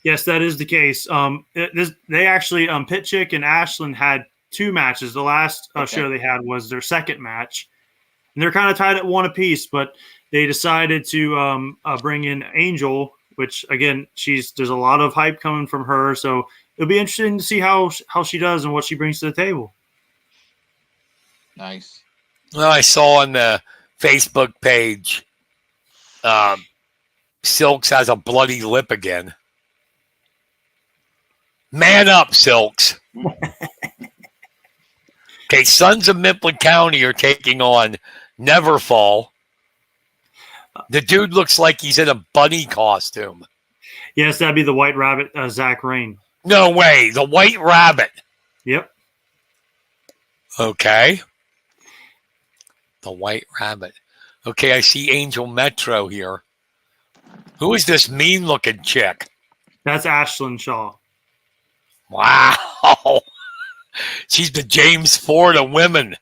S3: Yes, that is the case. They actually Pit Chick and Ashlyn had 2 matches. The last show they had was their second match, and they're kind of tied at 1 apiece. But they decided to bring in Angel, which again, there's a lot of hype coming from her. So it'll be interesting to see how she does and what she brings to the table.
S2: Nice.
S1: Well, I saw on the Facebook page, Silks has a bloody lip again. Man up, Silks. Okay, Sons of Mifflin County are taking on Neverfall. The dude looks like he's in a bunny costume.
S3: Yes, that'd be the White Rabbit, Zach Rain.
S1: No way, the White Rabbit.
S3: Yep.
S1: Okay. The White Rabbit. Okay, I see Angel Metro here. Who is this mean-looking chick?
S3: That's Ashlyn Shaw.
S1: Wow. She's the James Ford of women.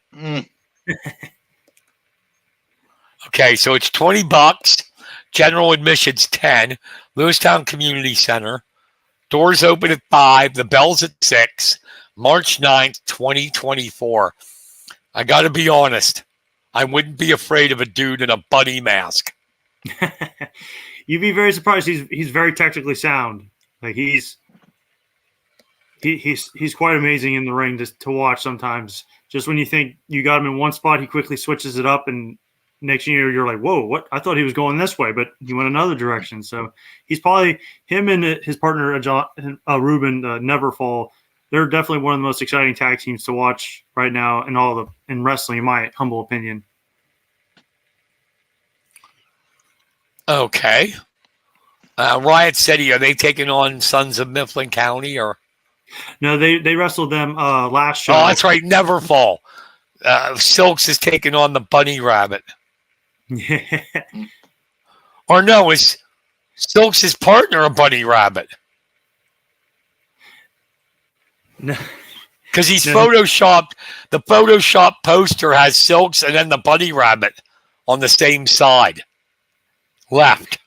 S1: Okay, so it's $20. General admission's $10. Lewistown Community Center. Doors open at 5. The bell's at 6. March 9th, 2024. I got to be honest. I wouldn't be afraid of a dude in a bunny mask.
S3: You'd be very surprised. He's very technically sound. Like he's quite amazing in the ring to watch sometimes. Just when you think you got him in one spot, he quickly switches it up, and next thing you're like, whoa, what? I thought he was going this way, but he went another direction. So he's probably, him and his partner, Ruben Neverfall, they're definitely one of the most exciting tag teams to watch right now in wrestling, in my humble opinion.
S1: Okay. Riot City, are they taking on Sons of Mifflin County or?
S3: No, they wrestled them last show.
S1: Oh, that's right. Never Fall. Silks is taking on the Bunny Rabbit. Or no, is Silks' partner a Bunny Rabbit?
S3: No.
S1: Because he's photoshopped. The Photoshop poster has Silks and then the Bunny Rabbit on the same side. Left.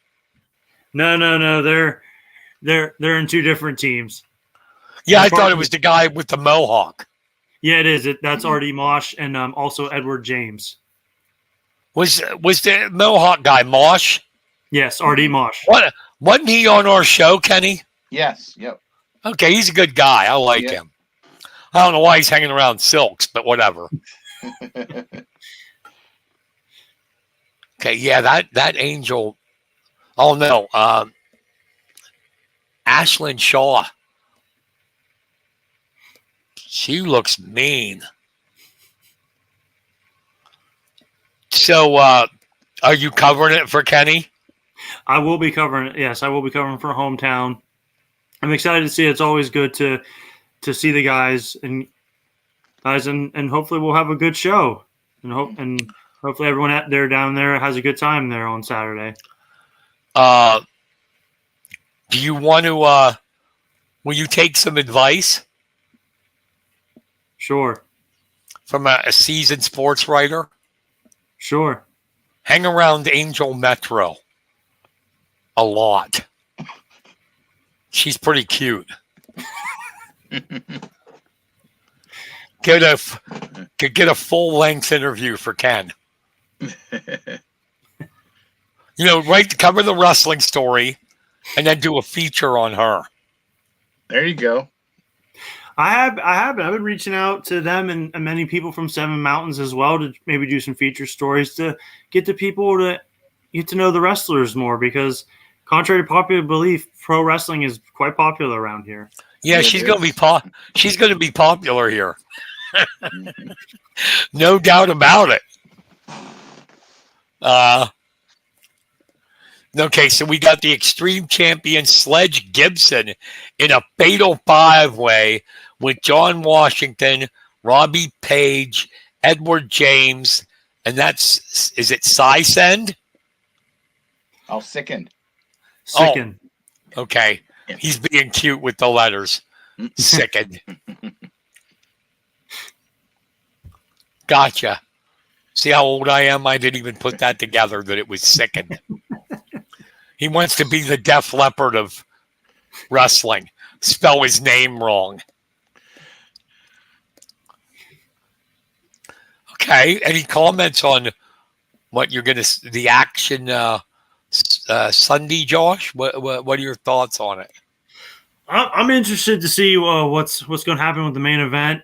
S3: No. They're in two different teams.
S1: Yeah, I thought it was the guy with the mohawk.
S3: Yeah, it is. That's R.D. Mosh and also Edward James.
S1: Was the mohawk guy Mosh?
S3: Yes, R.D. Mosh.
S1: Wasn't he on our show, Kenny?
S2: Yes. Yep.
S1: Okay, he's a good guy. I like him. I don't know why he's hanging around Silks, but whatever. Okay, yeah, that angel. Oh no, Ashlyn Shaw. She looks mean. So, are you covering it for Kenny?
S3: I will be covering it. Yes, I will be covering for hometown. I'm excited to see it. It's always good to see the guys and hopefully we'll have a good show and hopefully everyone out there down there has a good time there on Saturday.
S1: Do you want to? Will you take some advice?
S3: Sure.
S1: From a seasoned sports writer?
S3: Sure.
S1: Hang around Angel Metro a lot. She's pretty cute. Get a full length interview for Ken. Cover the wrestling story, and then do a feature on her.
S2: There you go.
S3: I've been reaching out to them and many people from Seven Mountains as well to maybe do some feature stories to get the people to get to know the wrestlers more because contrary to popular belief, pro wrestling is quite popular around here.
S1: Yeah, she's going to be popular here. No doubt about it. Okay, so we got the Extreme Champion Sledge Gibson in a fatal five-way with John Washington, Robbie Page, Edward James, and is it Sisend?
S2: Oh, Sickened.
S3: Sickened.
S1: Oh, okay. He's being cute with the letters. Sickened. Gotcha. See how old I am? I didn't even put that together that it was Sickened. He wants to be the Def Leppard of wrestling. Spell his name wrong. Okay. Any comments on what you're going to the action Sunday, Josh? What are your thoughts on it?
S3: I'm interested to see what's going to happen with the main event,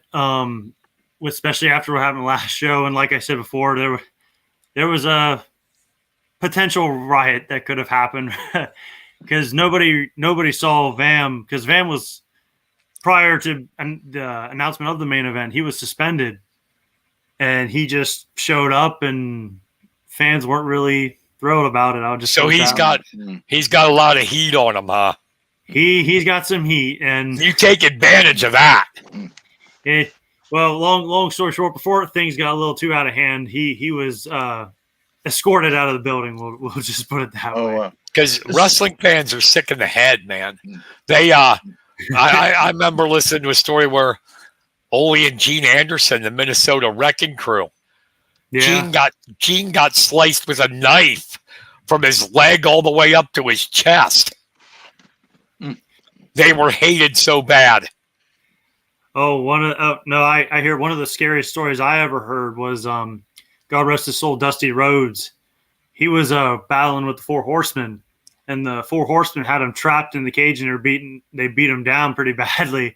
S3: especially after what happened last show. And like I said before, there was a potential riot that could have happened because nobody saw Vam because Vam was prior to the announcement of the main event. He was suspended, and he just showed up, and fans weren't really thrilled about it.
S1: He's got a lot of heat on him, huh?
S3: He's got some heat, and
S1: you take advantage of that.
S3: Well, long story short, before things got a little too out of hand, he was escorted out of the building. We'll just put it that way.
S1: Because wrestling fans are sick in the head, man. They I remember listening to a story where Ole and Gene Anderson, the Minnesota Wrecking Crew, Gene got sliced with a knife from his leg all the way up to his chest. They were hated so bad.
S3: Oh, I hear one of the scariest stories I ever heard was God rest his soul, Dusty Rhodes. He was battling with the Four Horsemen, and the Four Horsemen had him trapped in the cage, and they beat him down pretty badly.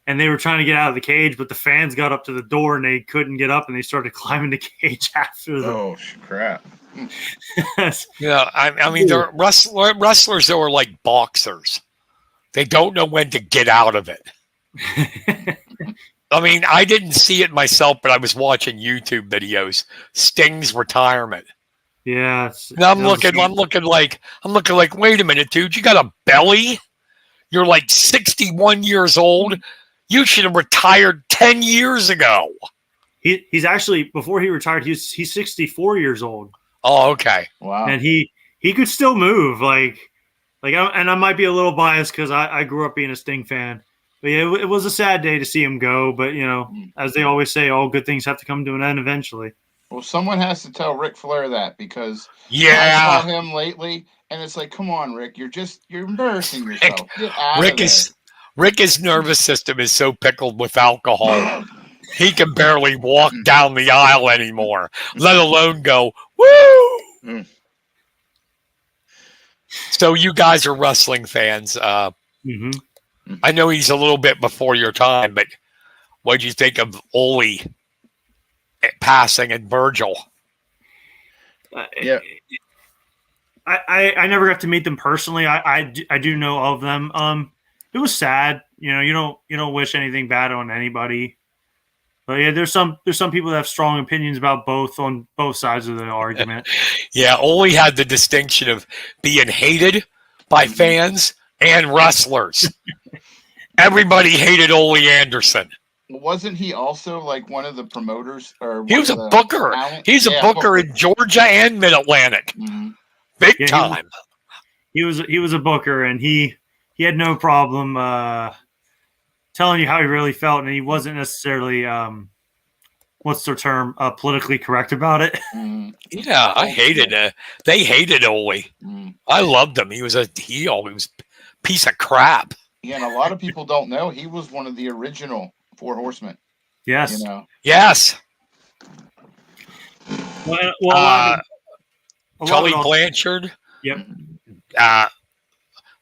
S3: And they were trying to get out of the cage, but the fans got up to the door, and they couldn't get up, and they started climbing the cage after them.
S2: Oh, crap.
S1: Yeah, I mean, they're wrestlers that are like boxers. They don't know when to get out of it. I mean, I didn't see it myself, but I was watching YouTube videos. Sting's retirement.
S3: Yeah,
S1: And I'm looking like, wait a minute, dude, you got a belly? You're like 61 years old. You should have retired 10 years ago.
S3: He's actually, before he retired, he's 64 years old.
S1: Oh, okay.
S2: Wow.
S3: And he could still move. And I might be a little biased because I grew up being a Sting fan. But yeah, it was a sad day to see him go. But, as they always say, all good things have to come to an end eventually.
S2: Well, someone has to tell Ric Flair that, because
S1: Yeah.
S2: I saw him lately, and it's like, come on, Rick, you're embarrassing yourself. Get out of there.
S1: Rick's nervous system is so pickled with alcohol. He can barely walk down the aisle anymore, let alone go, woo! So you guys are wrestling fans.
S3: Mm-hmm.
S1: I know he's a little bit before your time, but what did you think of Ole passing and Virgil?
S2: Yeah.
S3: I never got to meet them personally. I do know of them. It was sad. You don't wish anything bad on anybody. But yeah, there's some people that have strong opinions about both on both sides of the argument.
S1: Yeah, Ole had the distinction of being hated by fans and wrestlers. Everybody hated Ole Anderson.
S2: Wasn't he also like one of the promoters? Or
S1: He was a booker.
S2: talent?
S1: He's a booker in Georgia and Mid-Atlantic.
S2: Mm-hmm.
S1: Big time.
S3: He was a booker, and he had no problem telling you how he really felt, and he wasn't necessarily what's the term, politically correct about it.
S1: Yeah, I hated it. They hated Ole. I loved him. He was a heel. He was a piece of crap.
S2: Yeah, and a lot of people don't know he was one of the original Four Horsemen.
S3: Yes.
S1: Yes.
S3: Well,
S1: Tully Blanchard.
S3: Yep.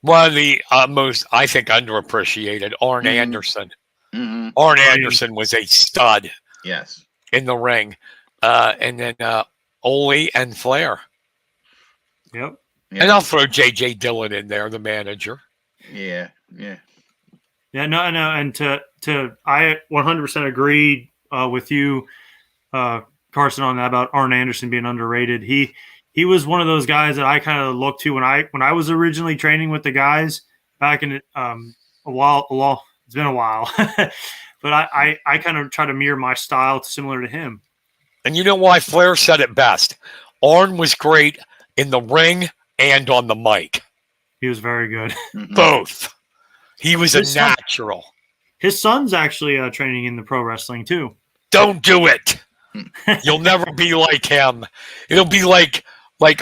S1: One of the most, I think, underappreciated, Arn Anderson.
S2: Mm-hmm.
S1: Arn Anderson was a stud.
S2: Yes.
S1: In the ring. And then Ole and Flair.
S3: Yep.
S1: And I'll throw J.J. Dillon in there, the manager.
S2: Yeah.
S3: Yeah, no, and I 100% agree with you, Carson, on that about Arn Anderson being underrated. He was one of those guys that I kind of looked to when I was originally training with the guys back in a while. It's been a while, but I kind of try to mirror my style similar to him.
S1: And you know why? Flair said it best. Arn was great in the ring and on the mic.
S3: He was very good.
S1: Both. He was a natural.
S3: His son's actually training in the pro wrestling too.
S1: Don't do it. You'll never be like him. It'll be like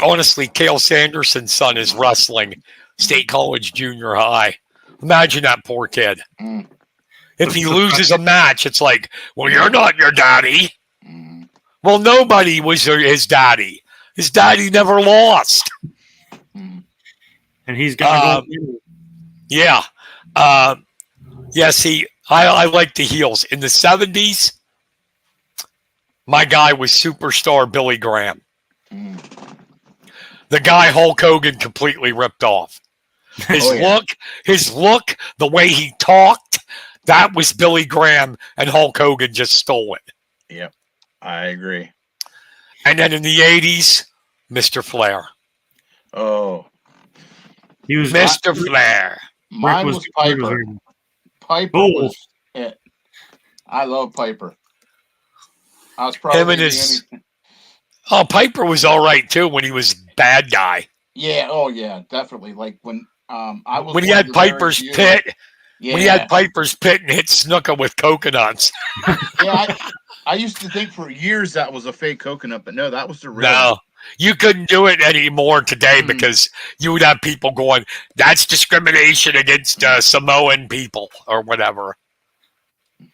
S1: honestly, Cale Sanderson's son is wrestling State College Junior High. Imagine that poor kid. If he loses a match, it's like, well, you're not your daddy. Well, nobody was his daddy. His daddy never lost.
S3: And he's got to go.
S1: Yeah. See, I like the heels. In the 70s, my guy was superstar Billy Graham. The guy Hulk Hogan completely ripped off. His look, the way he talked, that was Billy Graham, and Hulk Hogan just stole it.
S2: Yep, I agree.
S1: And then in the 80s, Mr. Flair.
S2: Oh.
S3: He was
S1: Mr. Flair.
S2: Mine was Piper. Piper was it. I love Piper. I was probably
S1: Piper was all right too when he was bad guy.
S2: Yeah, definitely. Like when I was
S1: when he had Piper's Pit.
S2: Yeah.
S1: When he had Piper's Pit and hit Snuka with coconuts.
S2: Yeah, I used to think for years that was a fake coconut, but no, that was the real.
S1: No, you couldn't do it anymore today because you would have people going, that's discrimination against Samoan people or whatever.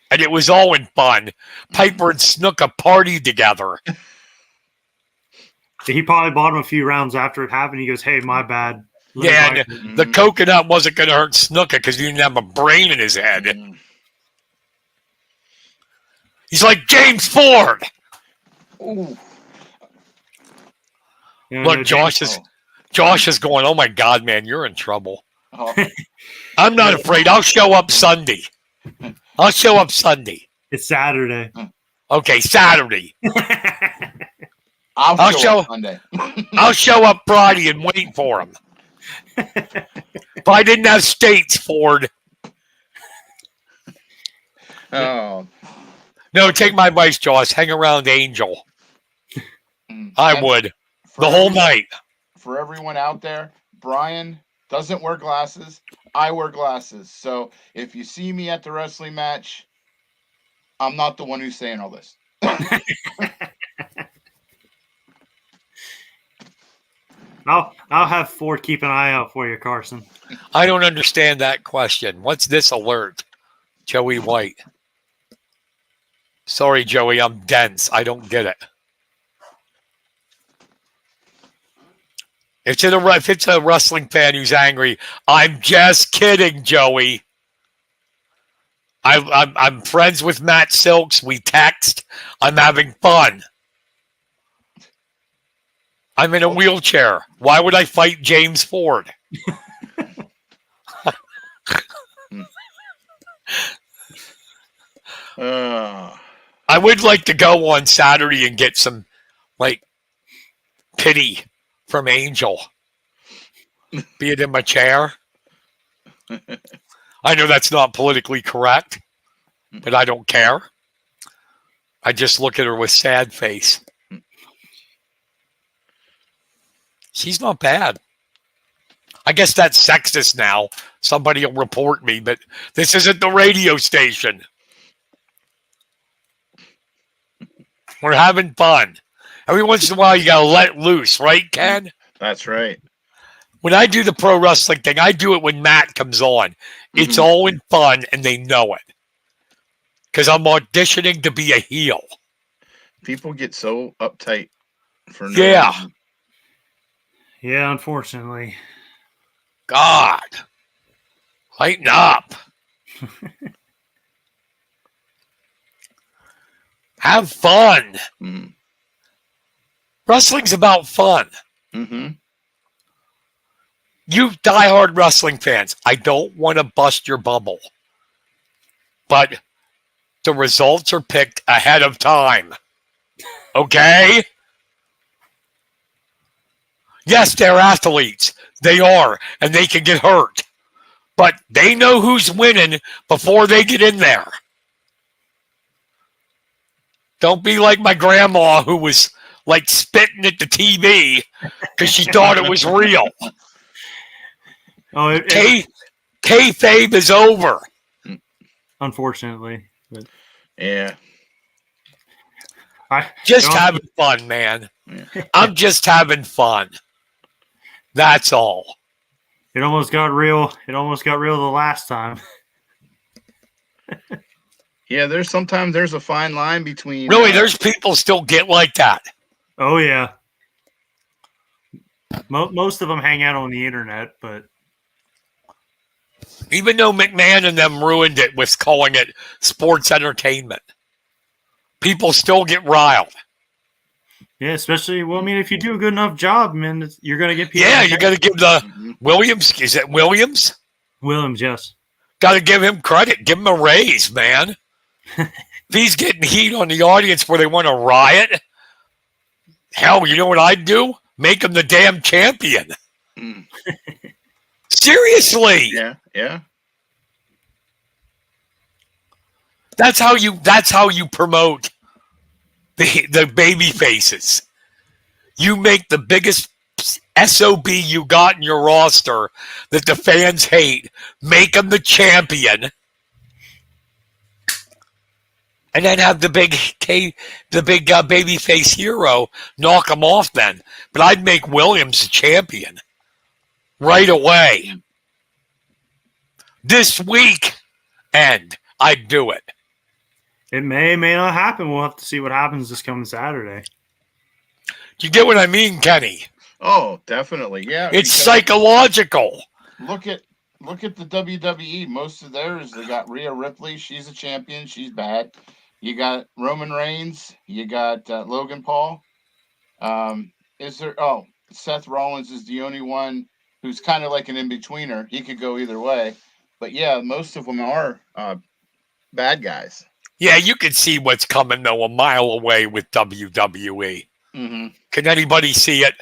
S1: And it was all in fun. Piper and Snuka partied together.
S3: He probably bought him a few rounds after it happened. He goes, hey, my bad.
S1: Yeah, and the coconut wasn't going to hurt Snuka because he didn't have a brain in his head. He's like James Ford.
S2: Ooh.
S3: Yeah,
S1: look, Josh is going, oh my God, man, you're in trouble.
S2: Oh.
S1: I'm not afraid. I'll show up Sunday.
S3: It's Saturday.
S1: Okay, Saturday.
S2: I'll show up Sunday.
S1: I'll show up Friday and wait for him. If I didn't have states, Ford.
S2: Oh.
S1: No, take my advice, Josh. Hang around Angel. I would. The whole night.
S2: For everyone out there, Brian doesn't wear glasses. I wear glasses. So if you see me at the wrestling match, I'm not the one who's saying all this.
S3: I'll have Ford keep an eye out for you, Carson.
S1: I don't understand that question. What's this alert? Joey White. Sorry, Joey, I'm dense. I don't get it. If it's a wrestling fan who's angry, I'm just kidding, Joey. I'm friends with Matt Silks. We text. I'm having fun. I'm in a wheelchair. Why would I fight James Ford? I would like to go on Saturday and get some, pity from Angel. Be it in my chair. I know that's not politically correct, but I don't care. I just look at her with sad face. She's not bad. I guess that's sexist now. Somebody will report me, but this isn't the radio station. We're having fun. Every once in a while, you got to let loose, right, Ken?
S2: That's right.
S1: When I do the pro wrestling thing, I do it when Matt comes on. It's all in fun, and they know it. Because I'm auditioning to be a heel.
S2: People get so uptight for no reason.
S3: Yeah, unfortunately.
S1: God. Lighten up. Have fun.
S2: Mm-hmm.
S1: Wrestling's about fun.
S2: Mm-hmm.
S1: You diehard wrestling fans, I don't want to bust your bubble. But the results are picked ahead of time. Okay? Yes, they're athletes. They are, and they can get hurt. But they know who's winning before they get in there. Don't be like my grandma who was spitting at the TV because she thought it was real. Kayfabe is over.
S3: Unfortunately. But
S2: yeah.
S1: Having fun, man. Yeah. I'm just having fun. That's all.
S3: It almost got real. It almost got real the last time.
S2: Yeah, there's a fine line between.
S1: Really, there's people still get like that.
S3: Oh yeah. Most of them hang out on the internet, but
S1: even though McMahon and them ruined it with calling it sports entertainment, people still get riled.
S3: Yeah, especially, if you do a good enough job, man, you're going to get people.
S1: Yeah, you got to give the Williams, is it Williams?
S3: Williams, yes.
S1: Got to give him credit. Give him a raise, man. If he's getting heat on the audience where they want to riot, hell, you know what I'd do? Make him the damn champion. Seriously.
S2: Yeah.
S1: That's how you promote the baby faces. You make the biggest SOB you got in your roster that the fans hate, make them the champion, and then have the big baby face hero knock him off then. But I'd make Williams the champion right away. This week, and I'd do it.
S3: It may not happen. We'll have to see what happens this coming Saturday.
S1: Do you get what I mean, Kenny?
S2: Oh, definitely. Yeah.
S1: It's psychological.
S2: Look at the WWE. Most of theirs, they got Rhea Ripley. She's a champion. She's bad. You got Roman Reigns. You got Logan Paul. Seth Rollins is the only one who's kind of like an in-betweener. He could go either way. But yeah, most of them are bad guys.
S1: Yeah, you can see what's coming, though, a mile away with WWE.
S2: Mm-hmm.
S1: Can anybody see it?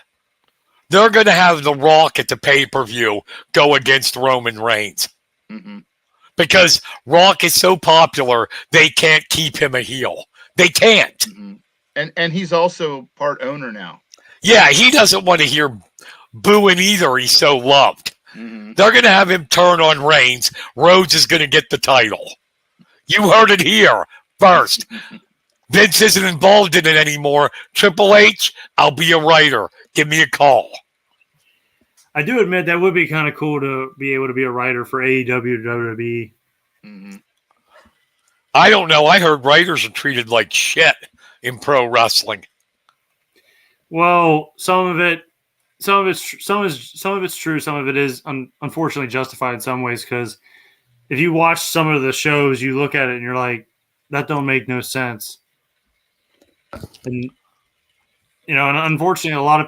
S1: They're going to have The Rock at the pay-per-view go against Roman Reigns.
S2: Mm-hmm.
S1: Because Rock is so popular, they can't keep him a heel. They can't.
S2: Mm-hmm. And he's also part owner now.
S1: Yeah, he doesn't want to hear booing either. He's so loved.
S2: Mm-hmm.
S1: They're going to have him turn on Reigns. Rhodes is going to get the title. You heard it here first. Vince isn't involved in it anymore. Triple H, I'll be a writer. Give me a call.
S3: I do admit that would be kind of cool to be able to be a writer for AEW to WWE.
S2: Mm-hmm.
S1: I don't know. I heard writers are treated like shit in pro wrestling.
S3: Well, some of it's true. Some of it is unfortunately justified in some ways, because if you watch some of the shows, you look at it and you're like, that don't make no sense. And and unfortunately, a lot of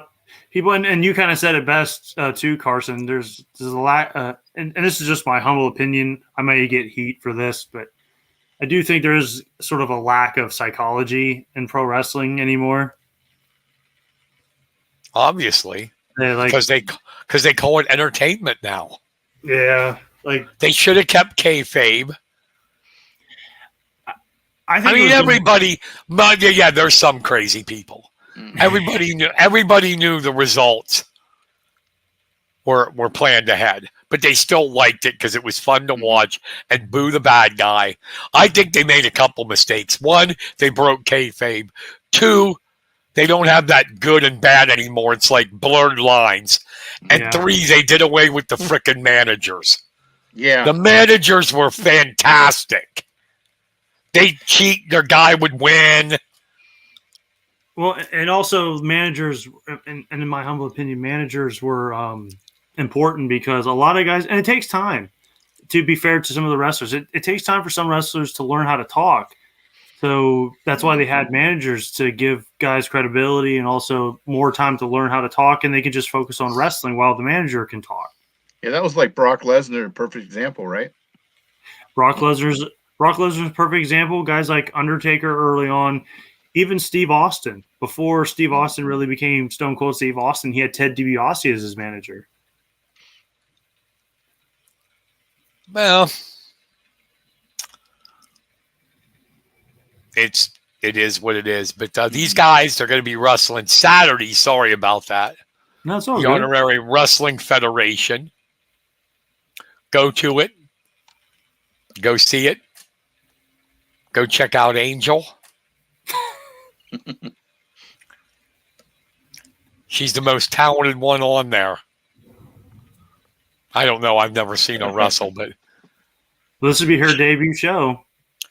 S3: people, and you kind of said it best too, Carson. There's a lack, and this is just my humble opinion. I may get heat for this, but I do think there is sort of a lack of psychology in pro wrestling anymore.
S1: Obviously,
S3: Like,
S1: because they call it entertainment now.
S3: yeah, like
S1: They should have kept kayfabe.
S3: I
S1: I mean, everybody. But yeah, there's some crazy people.
S2: Mm-hmm.
S1: Everybody knew the results were planned ahead, but they still liked it because it was fun to watch and boo the bad guy. I think they made a couple mistakes. One, they broke kayfabe. Two, they don't have that good and bad anymore. It's like blurred lines. And
S3: Yeah.
S1: three, they did away with the frickin' managers.
S2: Yeah.
S1: The managers were fantastic. They cheat, their guy would win.
S3: Well, and also managers, and in my humble opinion, managers were important because a lot of guys, and it takes time, to be fair to some of the wrestlers, it takes time for some wrestlers to learn how to talk. So that's why they had managers, to give guys credibility and also more time to learn how to talk, and they can just focus on wrestling while the manager can talk.
S2: Yeah, that was like Brock Lesnar, a perfect example, right?
S3: Brock Lesnar's a perfect example. Guys like Undertaker early on, even Steve Austin. Before Steve Austin really became Stone Cold Steve Austin, he had Ted DiBiase as his manager.
S1: Well, it is what it is. But these guys are going to be wrestling Saturday. Sorry about that.
S3: No, it's all
S1: The
S3: good.
S1: Honorary Wrestling Federation. Go to it. Go see it. Go check out Angel. She's the most talented one on there. I don't know. I've never seen her wrestle, but
S3: This would be her debut show.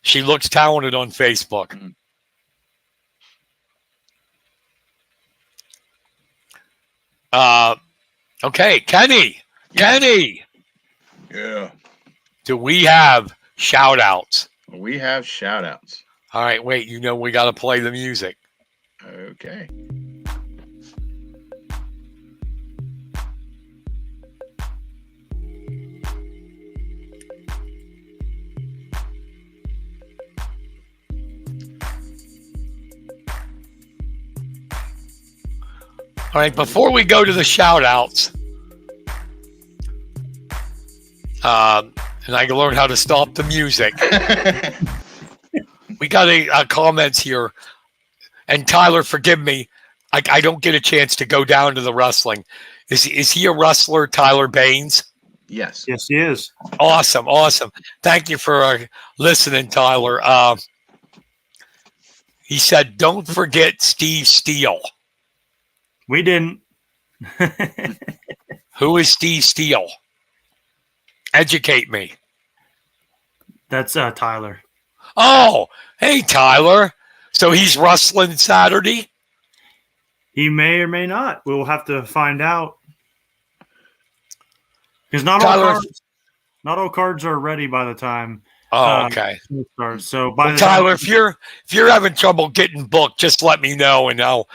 S1: she looks talented on Facebook. Okay, Kenny. Kenny,
S2: Yeah.
S1: do we have shout outs?
S2: We have shout outs.
S1: All right, wait, we got to play the music.
S2: Okay.
S1: All right, before we go to the shout outs, and I can learn how to stop the music, we got a comments here. And Tyler, forgive me, I don't get a chance to go down to the wrestling. Is he a wrestler, Tyler Baines?
S2: Yes.
S3: Yes, he is.
S1: Awesome. Thank you for listening, Tyler. He said, don't forget Steve Steele.
S3: We didn't.
S1: Who is Steve Steele? Educate me.
S3: That's Tyler.
S1: Oh, hey, Tyler. So he's wrestling Saturday?
S3: He may or may not. We'll have to find out. Because not all cards are ready by the time.
S1: Oh, okay.
S3: It starts. So by the
S1: Tyler,
S3: time,
S1: if you're having trouble getting booked, just let me know, and I'll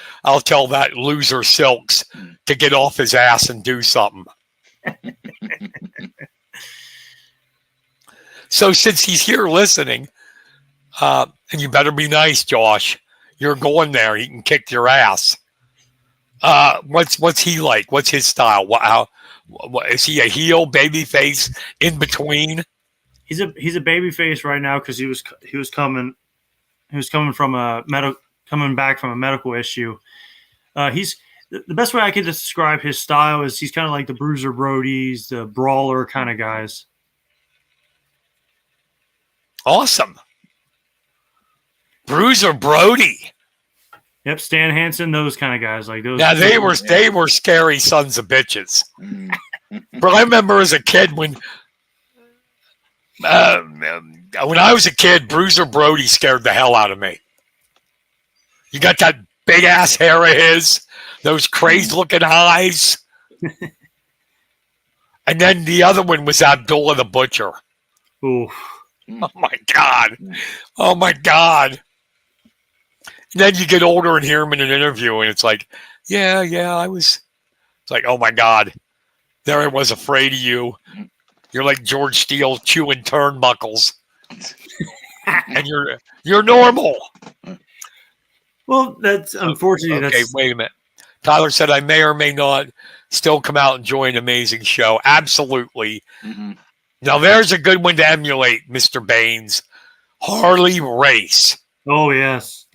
S1: tell that loser Silks to get off his ass and do something. So since he's here listening, and you better be nice, Josh. You're going there. He can kick your ass. What's he like? What's his style? What is he, a heel, baby face, in between?
S3: He's a baby face right now because he was coming from coming back from a medical issue. He's the best way I can describe his style is he's kind of like the Bruiser Brodies, the brawler kind of guys.
S1: Awesome. Bruiser Brody.
S3: Yep, Stan Hansen, those kind of guys like those.
S1: Now they were scary sons of bitches. But I remember as a kid when I was a kid, Bruiser Brody scared the hell out of me. You got that big ass hair of his, those crazed looking eyes. And then the other one was Abdullah the Butcher.
S3: Ooh.
S1: Oh my God. Oh my God. And then you get older and hear him in an interview and it's like, yeah, I was. It's like, oh my God. There I was afraid of you. You're like George Steele chewing turnbuckles. And you're normal.
S3: Well, that's unfortunately.
S1: Okay, wait a minute. Tyler said I may or may not still come out and join an amazing show. Absolutely.
S2: Mm-hmm.
S1: Now there's a good one to emulate, Mr. Baines. Harley Race.
S3: Oh yes,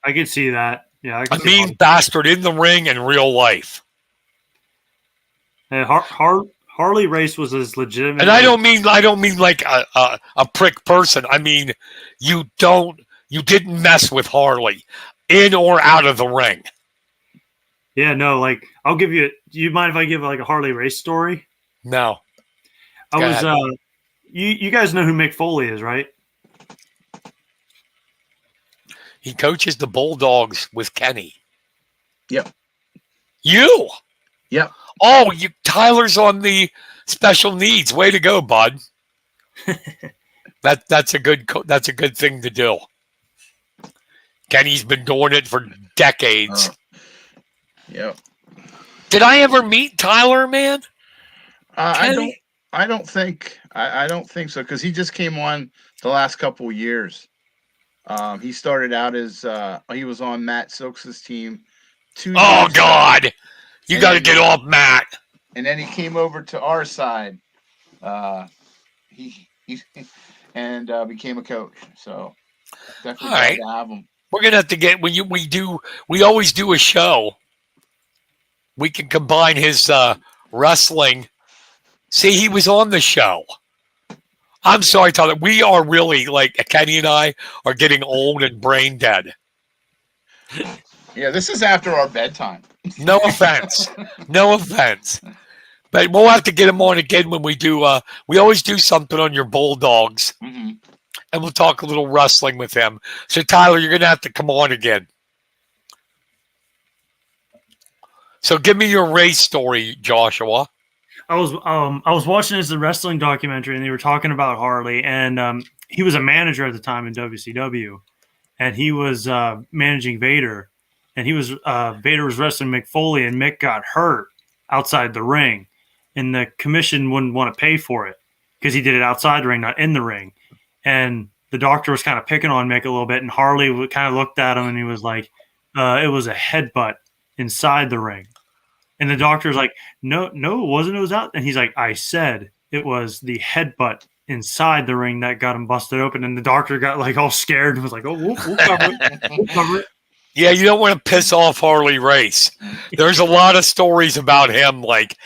S3: I can see that. Yeah,
S1: a mean bastard in the ring and real life.
S3: Hey, Harley Race was as legitimate.
S1: And I don't mean like a prick person. I mean you didn't mess with Harley in or out of the ring.
S3: Yeah, no, like I'll give you. Do you mind if I give like a Harley Race story?
S1: No.
S3: You guys know who Mick Foley is, right?
S1: He coaches the Bulldogs with Kenny.
S2: Yep.
S1: You?
S2: Yep.
S1: Oh, Tyler's on the special needs. Way to go, bud. That's a good thing to do. Kenny's been doing it for decades.
S2: Yep.
S1: Did I ever meet Tyler, man?
S2: I don't think so because he just came on the last couple of years. He started out as he was on Matt Silks' team.
S1: Oh God, you got to get off Matt.
S2: And then he came over to our side. He became a coach. So definitely glad to have him.
S1: We're gonna have to get we always do a show. We can combine his wrestling. See, he was on the show. I'm sorry, Tyler. We are really, like, Kenny and I are getting old and brain dead.
S2: Yeah, this is after our bedtime.
S1: No offense. No offense. But we'll have to get him on again when we do. We always do something on your Bulldogs.
S2: Mm-hmm.
S1: And we'll talk a little wrestling with him. So, Tyler, you're going to have to come on again. So give me your race story, Joshua.
S3: I was watching this wrestling documentary and they were talking about Harley and he was a manager at the time in WCW and he was managing Vader and Vader was wrestling Mick Foley and Mick got hurt outside the ring and the commission wouldn't want to pay for it because he did it outside the ring, not in the ring. And the doctor was kind of picking on Mick a little bit and Harley kind of looked at him and he was like, it was a headbutt inside the ring. And the doctor's like, no, it wasn't. It was out. And he's like, I said it was the headbutt inside the ring that got him busted open. And the doctor got like all scared and was like, oh, we'll cover it. We'll cover it.
S1: Yeah, you don't want to piss off Harley Race. There's a lot of stories about him, like,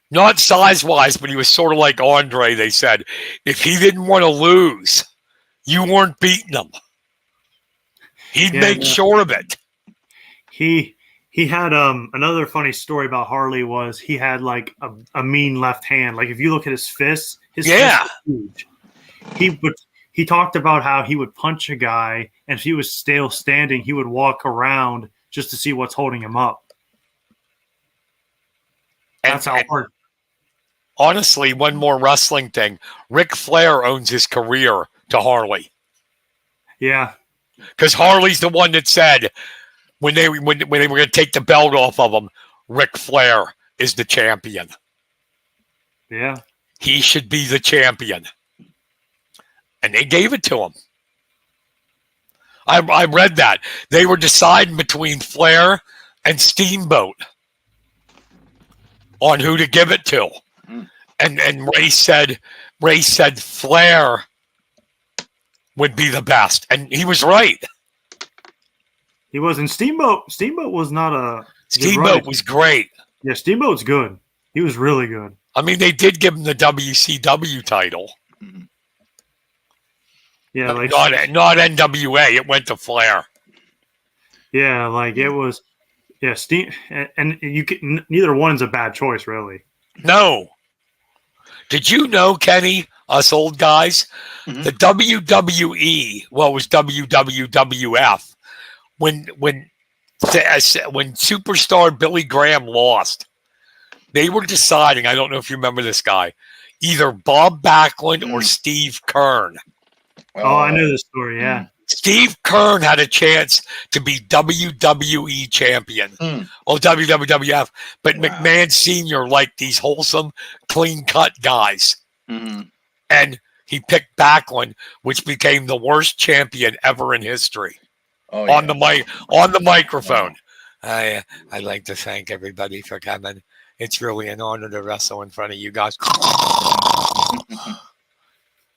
S1: not size-wise, but he was sort of like Andre, they said. If he didn't want to lose, you weren't beating him. He'd make sure of it.
S3: He had another funny story about Harley was he had like a mean left hand. Like if you look at his fists, his fist was huge. He talked about how he would punch a guy and if he was still standing, he would walk around just to see what's holding him up. That's how hard.
S1: Honestly, one more wrestling thing. Ric Flair owns his career to Harley.
S3: Yeah.
S1: Because Harley's the one that said, when they were going to take the belt off of him, Ric Flair is the champion.
S3: Yeah.
S1: He should be the champion. And they gave it to him. I read that. They were deciding between Flair and Steamboat on who to give it to. And Ray said Flair would be the best. And he was right.
S3: He was in Steamboat. Steamboat was not a
S1: Steamboat was great.
S3: Yeah, Steamboat's good. He was really good.
S1: I mean, they did give him the WCW title.
S3: Yeah, like
S1: not NWA. It went to Flair.
S3: Yeah, like it was. Yeah, Steam and you can, neither one's a bad choice, really.
S1: No. Did you know, Kenny, us old guys, the WWE, well, it was WWF, when superstar Billy Graham lost, they were deciding, I don't know if you remember this guy, either Bob Backlund or Steve Kern.
S3: Oh, I knew this story, yeah.
S1: Steve Kern had a chance to be WWE champion or WWF, but McMahon Sr. liked these wholesome, clean-cut guys. And he picked Backlund, which became the worst champion ever in history. On the microphone. I'd like to thank everybody for coming. It's really an honor to wrestle in front of you guys.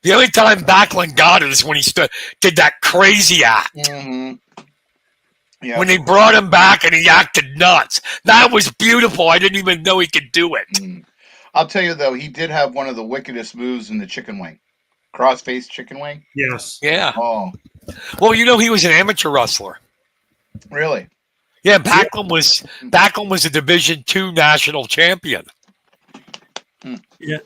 S1: The only time Backlund got it is when he did that crazy act.
S2: Yeah.
S1: When they brought him back and he acted nuts. That was beautiful. I didn't even know he could do it.
S2: I'll tell you, though, he did have one of the wickedest moves in the chicken wing. Cross-face chicken wing.
S3: Yes.
S1: Yeah.
S2: Oh.
S1: Well, you know, he was an amateur wrestler.
S2: Really?
S1: Yeah, Backlund was a Division II national champion.
S3: Yeah,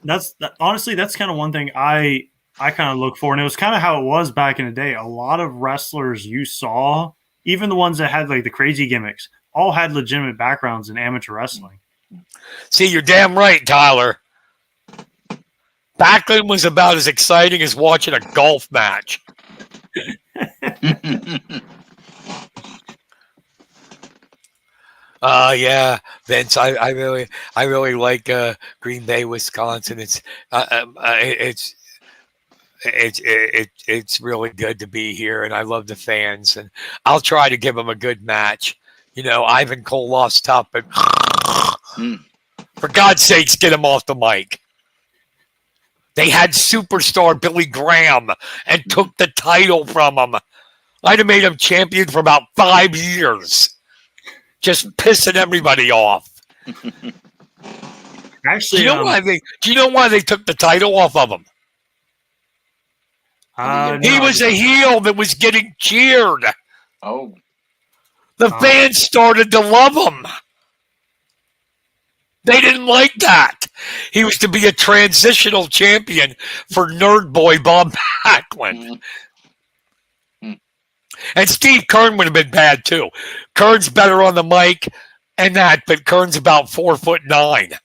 S3: honestly, that's kind of one thing I kind of look for, and it was kind of how it was back in the day. A lot of wrestlers you saw, even the ones that had like the crazy gimmicks, all had legitimate backgrounds in amateur wrestling.
S1: See, you're damn right, Tyler. Backlund was about as exciting as watching a golf match. Yeah, Vince. I really like Green Bay, Wisconsin. It's really good to be here, and I love the fans. And I'll try to give them a good match. You know, Ivan Koloff's tough, but for God's sakes, get him off the mic. They had superstar Billy Graham and took the title from him. I'd have made him champion for about 5 years. Just pissing everybody off.
S3: Actually,
S1: do you know why they took the title off of him? He was a heel that was getting cheered.
S2: Oh.
S1: The fans started to love him. They didn't like that. He was to be a transitional champion for Nerd Boy Bob Backlund. And Steve Kern would have been bad too. Kern's better on the mic and that, but Kern's about 4'9".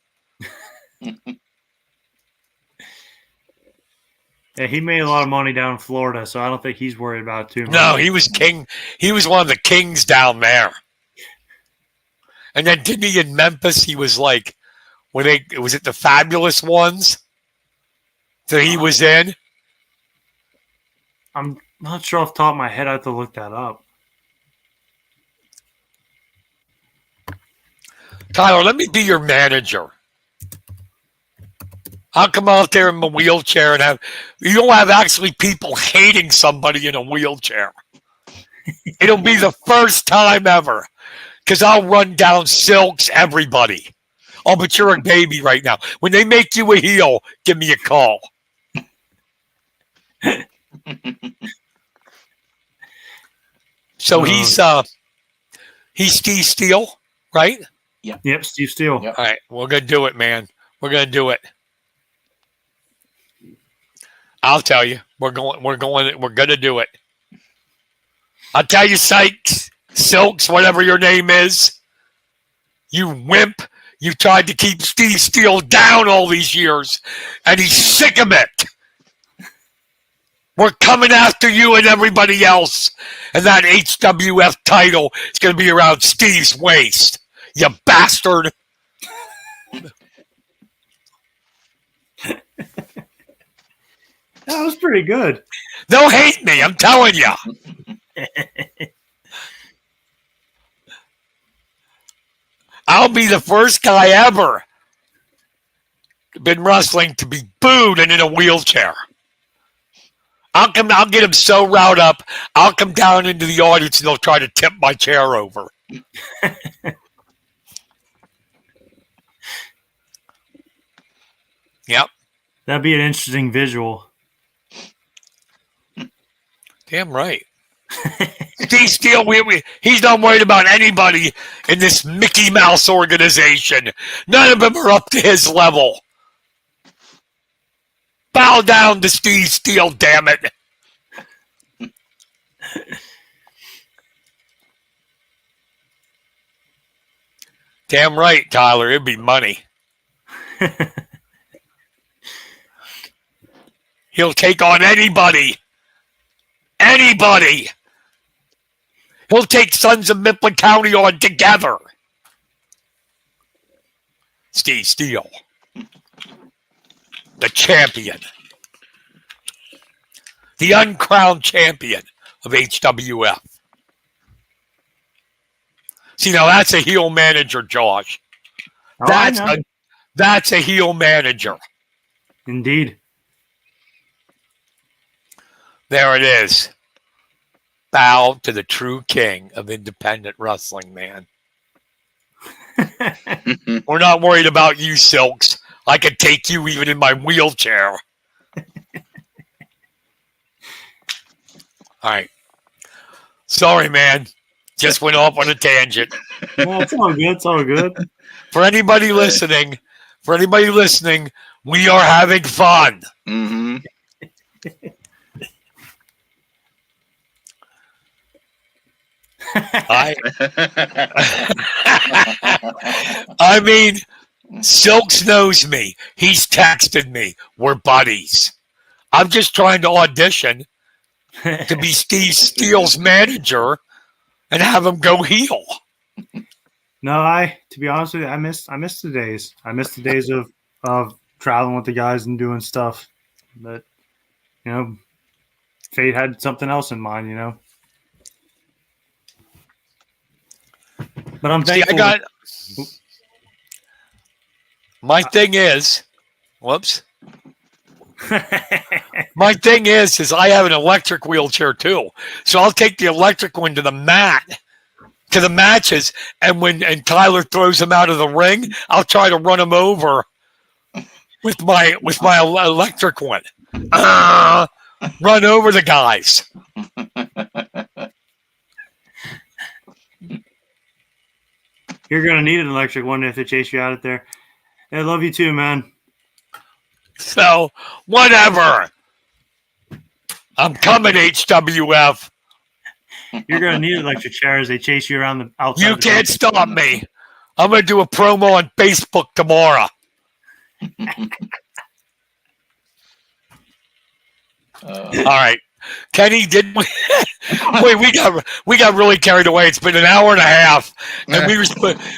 S3: Yeah, he made a lot of money down in Florida, so I don't think he's worried about it too much.
S1: No, he was king. He was one of the kings down there. And then didn't he in Memphis? He was like, was it the Fabulous Ones that he was in?
S3: I'm not sure off the top of my head. I have to look that up.
S1: Tyler, let me be your manager. I'll come out there in my wheelchair and you don't have actually people hating somebody in a wheelchair. It'll be the first time ever because I'll run down Silks everybody. Oh, but you're a baby right now. When they make you a heel, give me a call. So he's Steve Steele, right?
S2: Yeah.
S3: Yep, Steve Steele.
S2: Yep.
S1: All right, we're gonna do it, man. We're gonna do it. I'll tell you, we're gonna do it. I'll tell you, Sykes, Silks, whatever your name is, you wimp. You tried to keep Steve Steele down all these years, and he's sick of it. We're coming after you and everybody else, and that HWF title is going to be around Steve's waist, you bastard.
S3: That was pretty good.
S1: Don't hate me, I'm telling you. I'll be the first guy ever been wrestling to be booed and in a wheelchair. I'll get him so riled up, I'll come down into the audience and they'll try to tip my chair over. Yep.
S3: That'd be an interesting visual.
S1: Damn right. Steve Steele, he's not worried about anybody in this Mickey Mouse organization. None of them are up to his level. Bow down to Steve Steele, damn it. Damn right, Tyler. It'd be money. He'll take on anybody. Anybody. He'll take Sons of Mifflin County on together. Steve Steele. The champion. The uncrowned champion of HWF. See, now that's a heel manager, Josh. That's a heel manager.
S3: Indeed.
S1: There it is. Bow to the true king of independent wrestling, man. We're not worried about you, Silks. I could take you even in my wheelchair. All right. Sorry, man. Just went off on a tangent.
S3: No, it's all good. It's all good.
S1: For anybody listening, we are having fun.
S2: Mm-hmm.
S1: I mean, Silks knows me. He's texted me. We're buddies. I'm just trying to audition to be Steve Steele's manager and have him go heel.
S3: No, to be honest with you, I missed the days. I missed the days of traveling with the guys and doing stuff. But fate had something else in mind, But I'm thankful.
S1: My thing is, my thing is I have an electric wheelchair too. So I'll take the electric one to the matches, and Tyler throws him out of the ring, I'll try to run him over with my electric one. Run over the guys.
S3: You're gonna need an electric one if they chase you out of there. I love you too, man.
S1: So, whatever. I'm coming, HWF.
S3: You're going to need an electric chair as they chase you around the outside.
S1: You can't stop me. I'm going to do a promo on Facebook tomorrow. All right. Kenny, didn't we? Wait, we got really carried away. It's been an hour and a half, and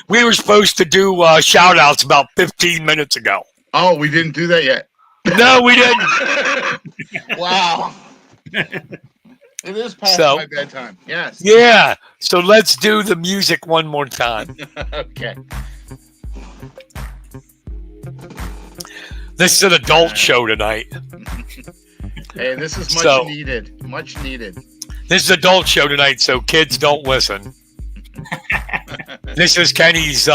S1: we were supposed to do shout outs about 15 minutes ago.
S2: Oh, we didn't do that yet.
S1: No, we didn't.
S2: Wow. It is past my bedtime. Yes.
S1: Yeah. So let's do the music one more time.
S2: Okay.
S1: This is an adult show tonight.
S2: Hey, this is much needed. Much needed.
S1: This is an adult show tonight, so kids don't listen. This is Kenny's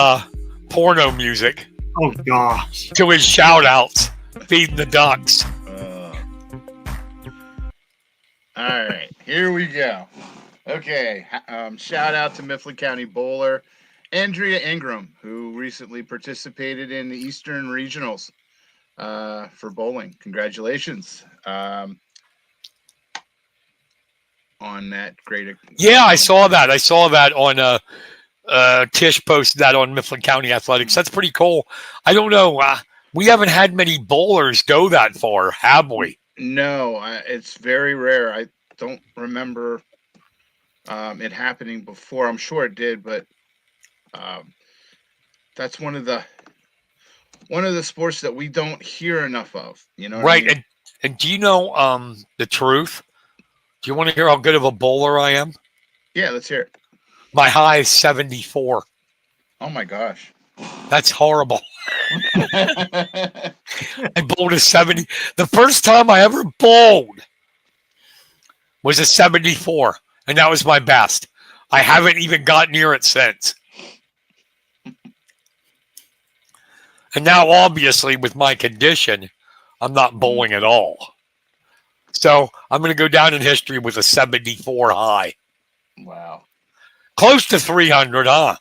S1: porno music.
S3: Oh, gosh.
S1: To his shout outs. Feeding the ducks.
S2: All right. Here we go. Okay. Shout out to Mifflin County Bowler Andrea Ingram, who recently participated in the Eastern Regionals for bowling. Congratulations on that great.
S1: Yeah, I saw that. I saw that on Tish posted that on Mifflin County Athletics. That's pretty cool. I don't know. We haven't had many bowlers go that far, have we?
S2: No, it's very rare. I don't remember it happening before. I'm sure it did, but that's one of the sports that we don't hear enough of. You know,
S1: right?
S2: I mean?
S1: And do you know the truth? Do you want to hear how good of a bowler I am?
S2: Yeah, let's hear it.
S1: My high is 74.
S2: Oh my gosh.
S1: That's horrible. I bowled a 70. The first time I ever bowled was a 74, and that was my best. I haven't even got near it since. And now, obviously, with my condition, I'm not bowling at all. So I'm going to go down in history with a 74 high.
S2: Wow.
S1: Close to 300, huh?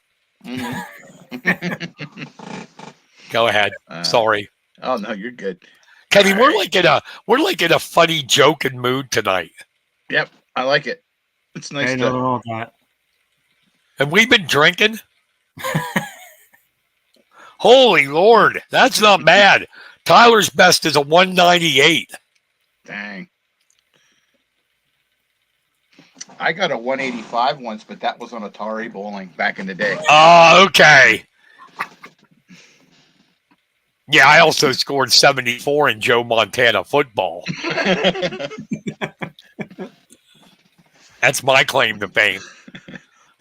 S2: Mm-hmm.
S1: Go ahead. Sorry.
S2: Oh no, you're good.
S1: Kenny,
S2: All
S1: we're
S2: right.
S1: like in a funny joking mood tonight.
S2: Yep, I like it. It's nice
S3: Hey,
S2: to.
S3: nothing wrong with that.
S1: Have we been drinking? Holy Lord, that's not bad. Tyler's best is a 198.
S2: Dang. I got a 185 once, but that was on Atari bowling back in the day.
S1: Oh, okay. Yeah, I also scored 74 in Joe Montana football. That's my claim to fame.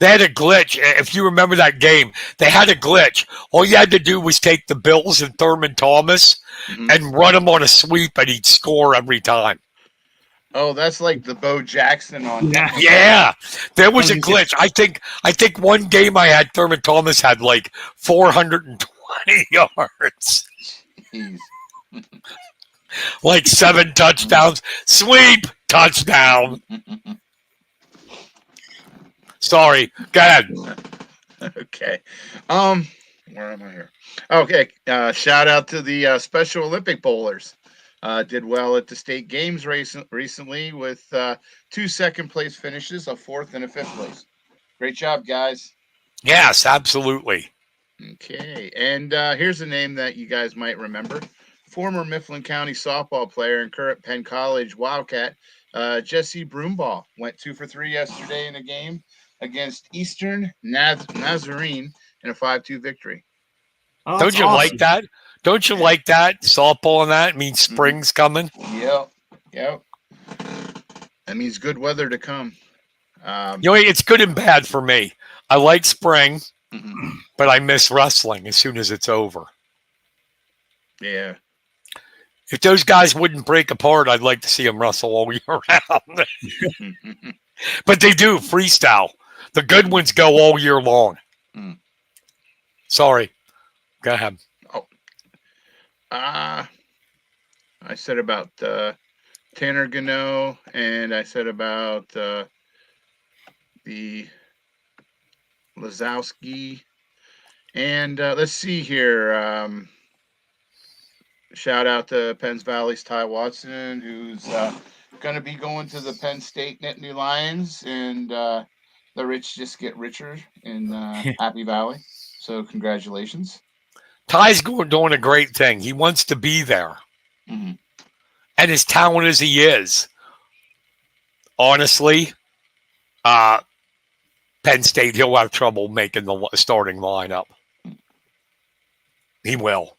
S1: They had a glitch. If you remember that game, they had a glitch. All you had to do was take the Bills and Thurman Thomas and run them on a sweep, and he'd score every time.
S2: Oh, that's like the Bo Jackson on.
S1: Yeah, there was a glitch. I think one game I had Thurman Thomas had like 420 yards.
S2: Jeez.
S1: Like 7 touchdowns. Sweep, touchdown. Sorry, go ahead.
S2: Okay. Where am I here? Okay. Shout out to the Special Olympic bowlers. Did well at the state games recently with 2 second-place finishes, a 4th and a 5th place. Great job, guys.
S1: Yes, absolutely.
S2: Okay, and here's a name that you guys might remember. Former Mifflin County softball player and current Penn College Wildcat, Jesse Broomball, went 2 for 3 yesterday in a game against Eastern Nazarene in a 5-2 victory.
S3: Oh,
S1: Don't you
S3: awesome.
S1: like that? Don't you like that? Softball and that means spring's coming.
S2: Yep. That means good weather to come.
S1: It's good and bad for me. I like spring, but I miss wrestling as soon as it's over.
S2: Yeah.
S1: If those guys wouldn't break apart, I'd like to see them wrestle all year round. But they do, freestyle. The good ones go all year long. Sorry. Go ahead.
S2: I said about Tanner Gano, and I said about the Lazowski. And let's see here. Shout out to Penns Valley's Ty Watson, who's going to be going to the Penn State Nittany Lions, and the rich just get richer in Happy Valley. So congratulations.
S1: Ty's doing a great thing. He wants to be there. And as talented as he is, honestly, Penn State, he'll have trouble making the starting lineup. He will.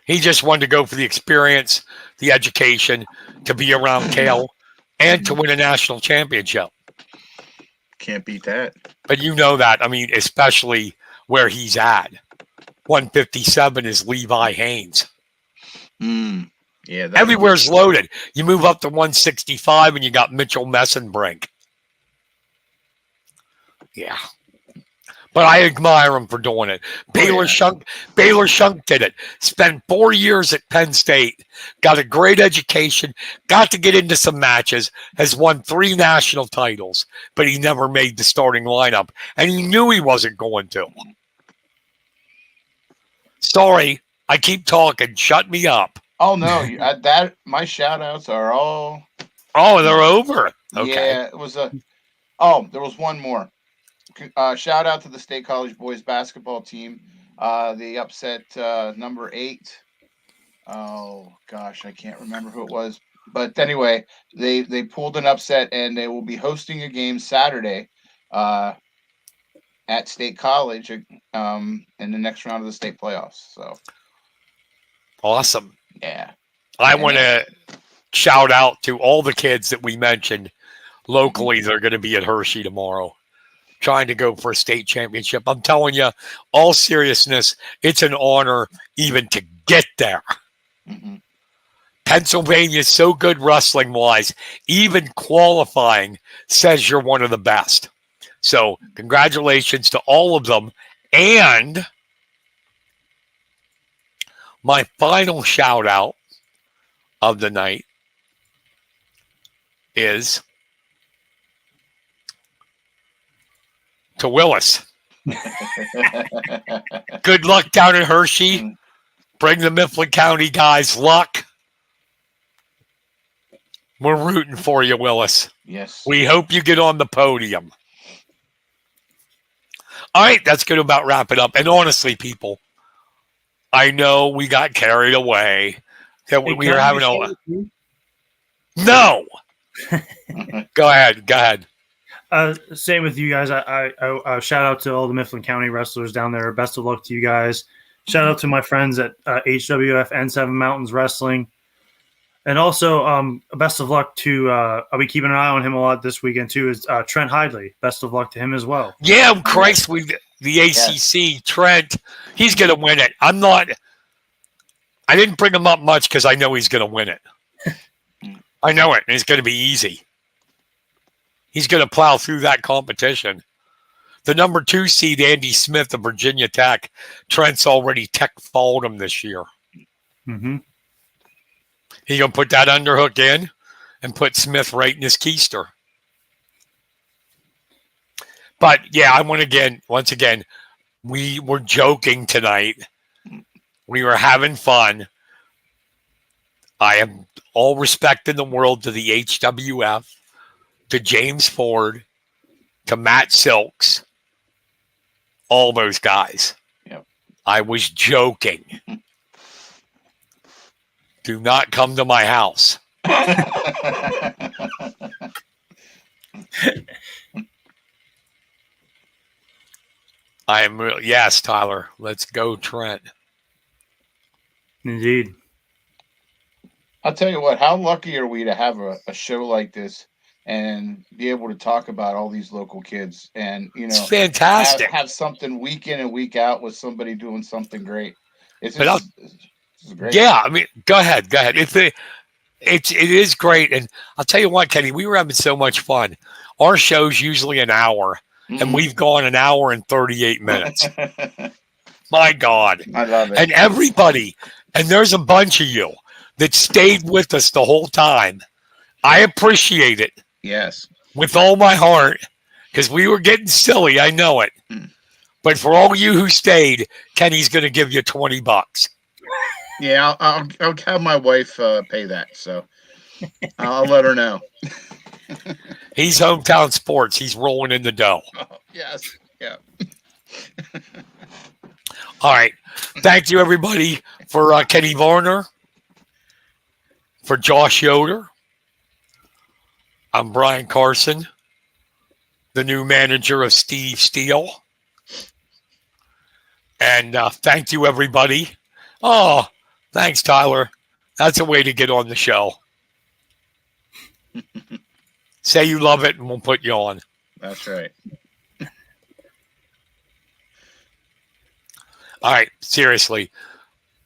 S1: He just wanted to go for the experience, the education, to be around Kale, and to win a national championship.
S2: Can't beat that.
S1: But you know that. I mean, especially where he's at. 157 is Levi Haynes.
S2: Yeah,
S1: everywhere's loaded. You move up to 165 and you got Mitchell Messenbrink. Yeah. But I admire him for doing it. Baylor Shunk did it. Spent 4 years at Penn State, got a great education, got to get into some matches, has won 3 national titles, but he never made the starting lineup, and he knew he wasn't going to. Sorry, I keep talking. Shut me up.
S2: Oh no, my shout outs are all.
S1: Oh, they're over. Okay.
S2: Yeah, it was a. Oh, there was one more. Shout out to the State College boys basketball team. They upset number 8. Oh gosh, I can't remember who it was. But anyway, they pulled an upset, and they will be hosting a game Saturday at State College in the next round of the state playoffs. So
S1: awesome.
S2: Yeah.
S1: I want to shout out to all the kids that we mentioned locally that are going to be at Hershey tomorrow. trying to go for a state championship. I'm telling you, all seriousness, it's an honor even to get there.
S2: Mm-hmm.
S1: Pennsylvania is so good wrestling-wise, even qualifying says you're one of the best. So congratulations to all of them. And my final shout-out of the night is to Willis. Good luck down in Hershey. Bring the Mifflin County guys luck. We're rooting for you, Willis.
S2: Yes.
S1: We hope you get on the podium. All right, that's going to about wrap it up. And honestly, people, I know we got carried away. That we were having a... No! Go ahead.
S3: Same with you guys. I shout out to all the Mifflin County wrestlers down there. Best of luck to you guys. Shout out to my friends at HWF and Seven Mountains Wrestling. And also, best of luck to, I'll be keeping an eye on him a lot this weekend too, is Trent Hidley. Best of luck to him as well.
S1: Yeah, Christ, with the ACC, Trent, he's going to win it. I didn't bring him up much because I know he's going to win it. I know it. It's going to be easy. He's going to plow through that competition. The number 2 seed, Andy Smith of Virginia Tech, Trent's already tech-followed him this year.
S3: Mm-hmm.
S1: He's going to put that underhook in and put Smith right in his keister. But, yeah, once again, we were joking tonight. We were having fun. I have all respect in the world to the HWF, to James Ford, to Matt Silks, all those guys.
S2: Yep.
S1: I was joking. Do not come to my house. I am really, yes, Tyler. Let's go, Trent.
S3: Indeed.
S2: I'll tell you what, how lucky are we to have a show like this and be able to talk about all these local kids and,
S1: it's fantastic.
S2: Have something week in and week out with somebody doing something great. It's great.
S1: Yeah, I mean, go ahead. It is great. And I'll tell you what, Kenny, we were having so much fun. Our show's usually an hour, and we've gone an hour and 38 minutes. My God.
S2: I love it.
S1: And everybody, and there's a bunch of you that stayed with us the whole time. I appreciate it.
S2: Yes.
S1: With all my heart, because we were getting silly. I know it. But for all you who stayed, Kenny's going to give you $20.
S2: Yeah, I'll have my wife pay that. So I'll let her know.
S1: He's hometown sports. He's rolling in the dough.
S2: Oh, yes. Yeah.
S1: All right. Thank you, everybody, for Kenny Varner, for Josh Yoder. I'm Brian Carson, the new manager of Steve Steele. And thank you, everybody. Oh, thanks, Tyler. That's a way to get on the show. Say you love it, and we'll put you on.
S2: That's right.
S1: All right, seriously.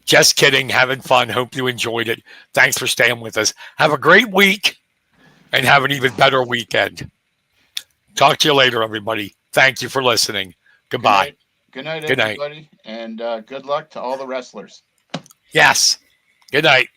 S1: Just kidding. Having fun. Hope you enjoyed it. Thanks for staying with us. Have a great week and have an even better weekend. Talk to you later, everybody. Thank you for listening. Goodbye.
S2: Good night,
S1: everybody.
S2: And good luck to all the wrestlers.
S1: Yes. Good night.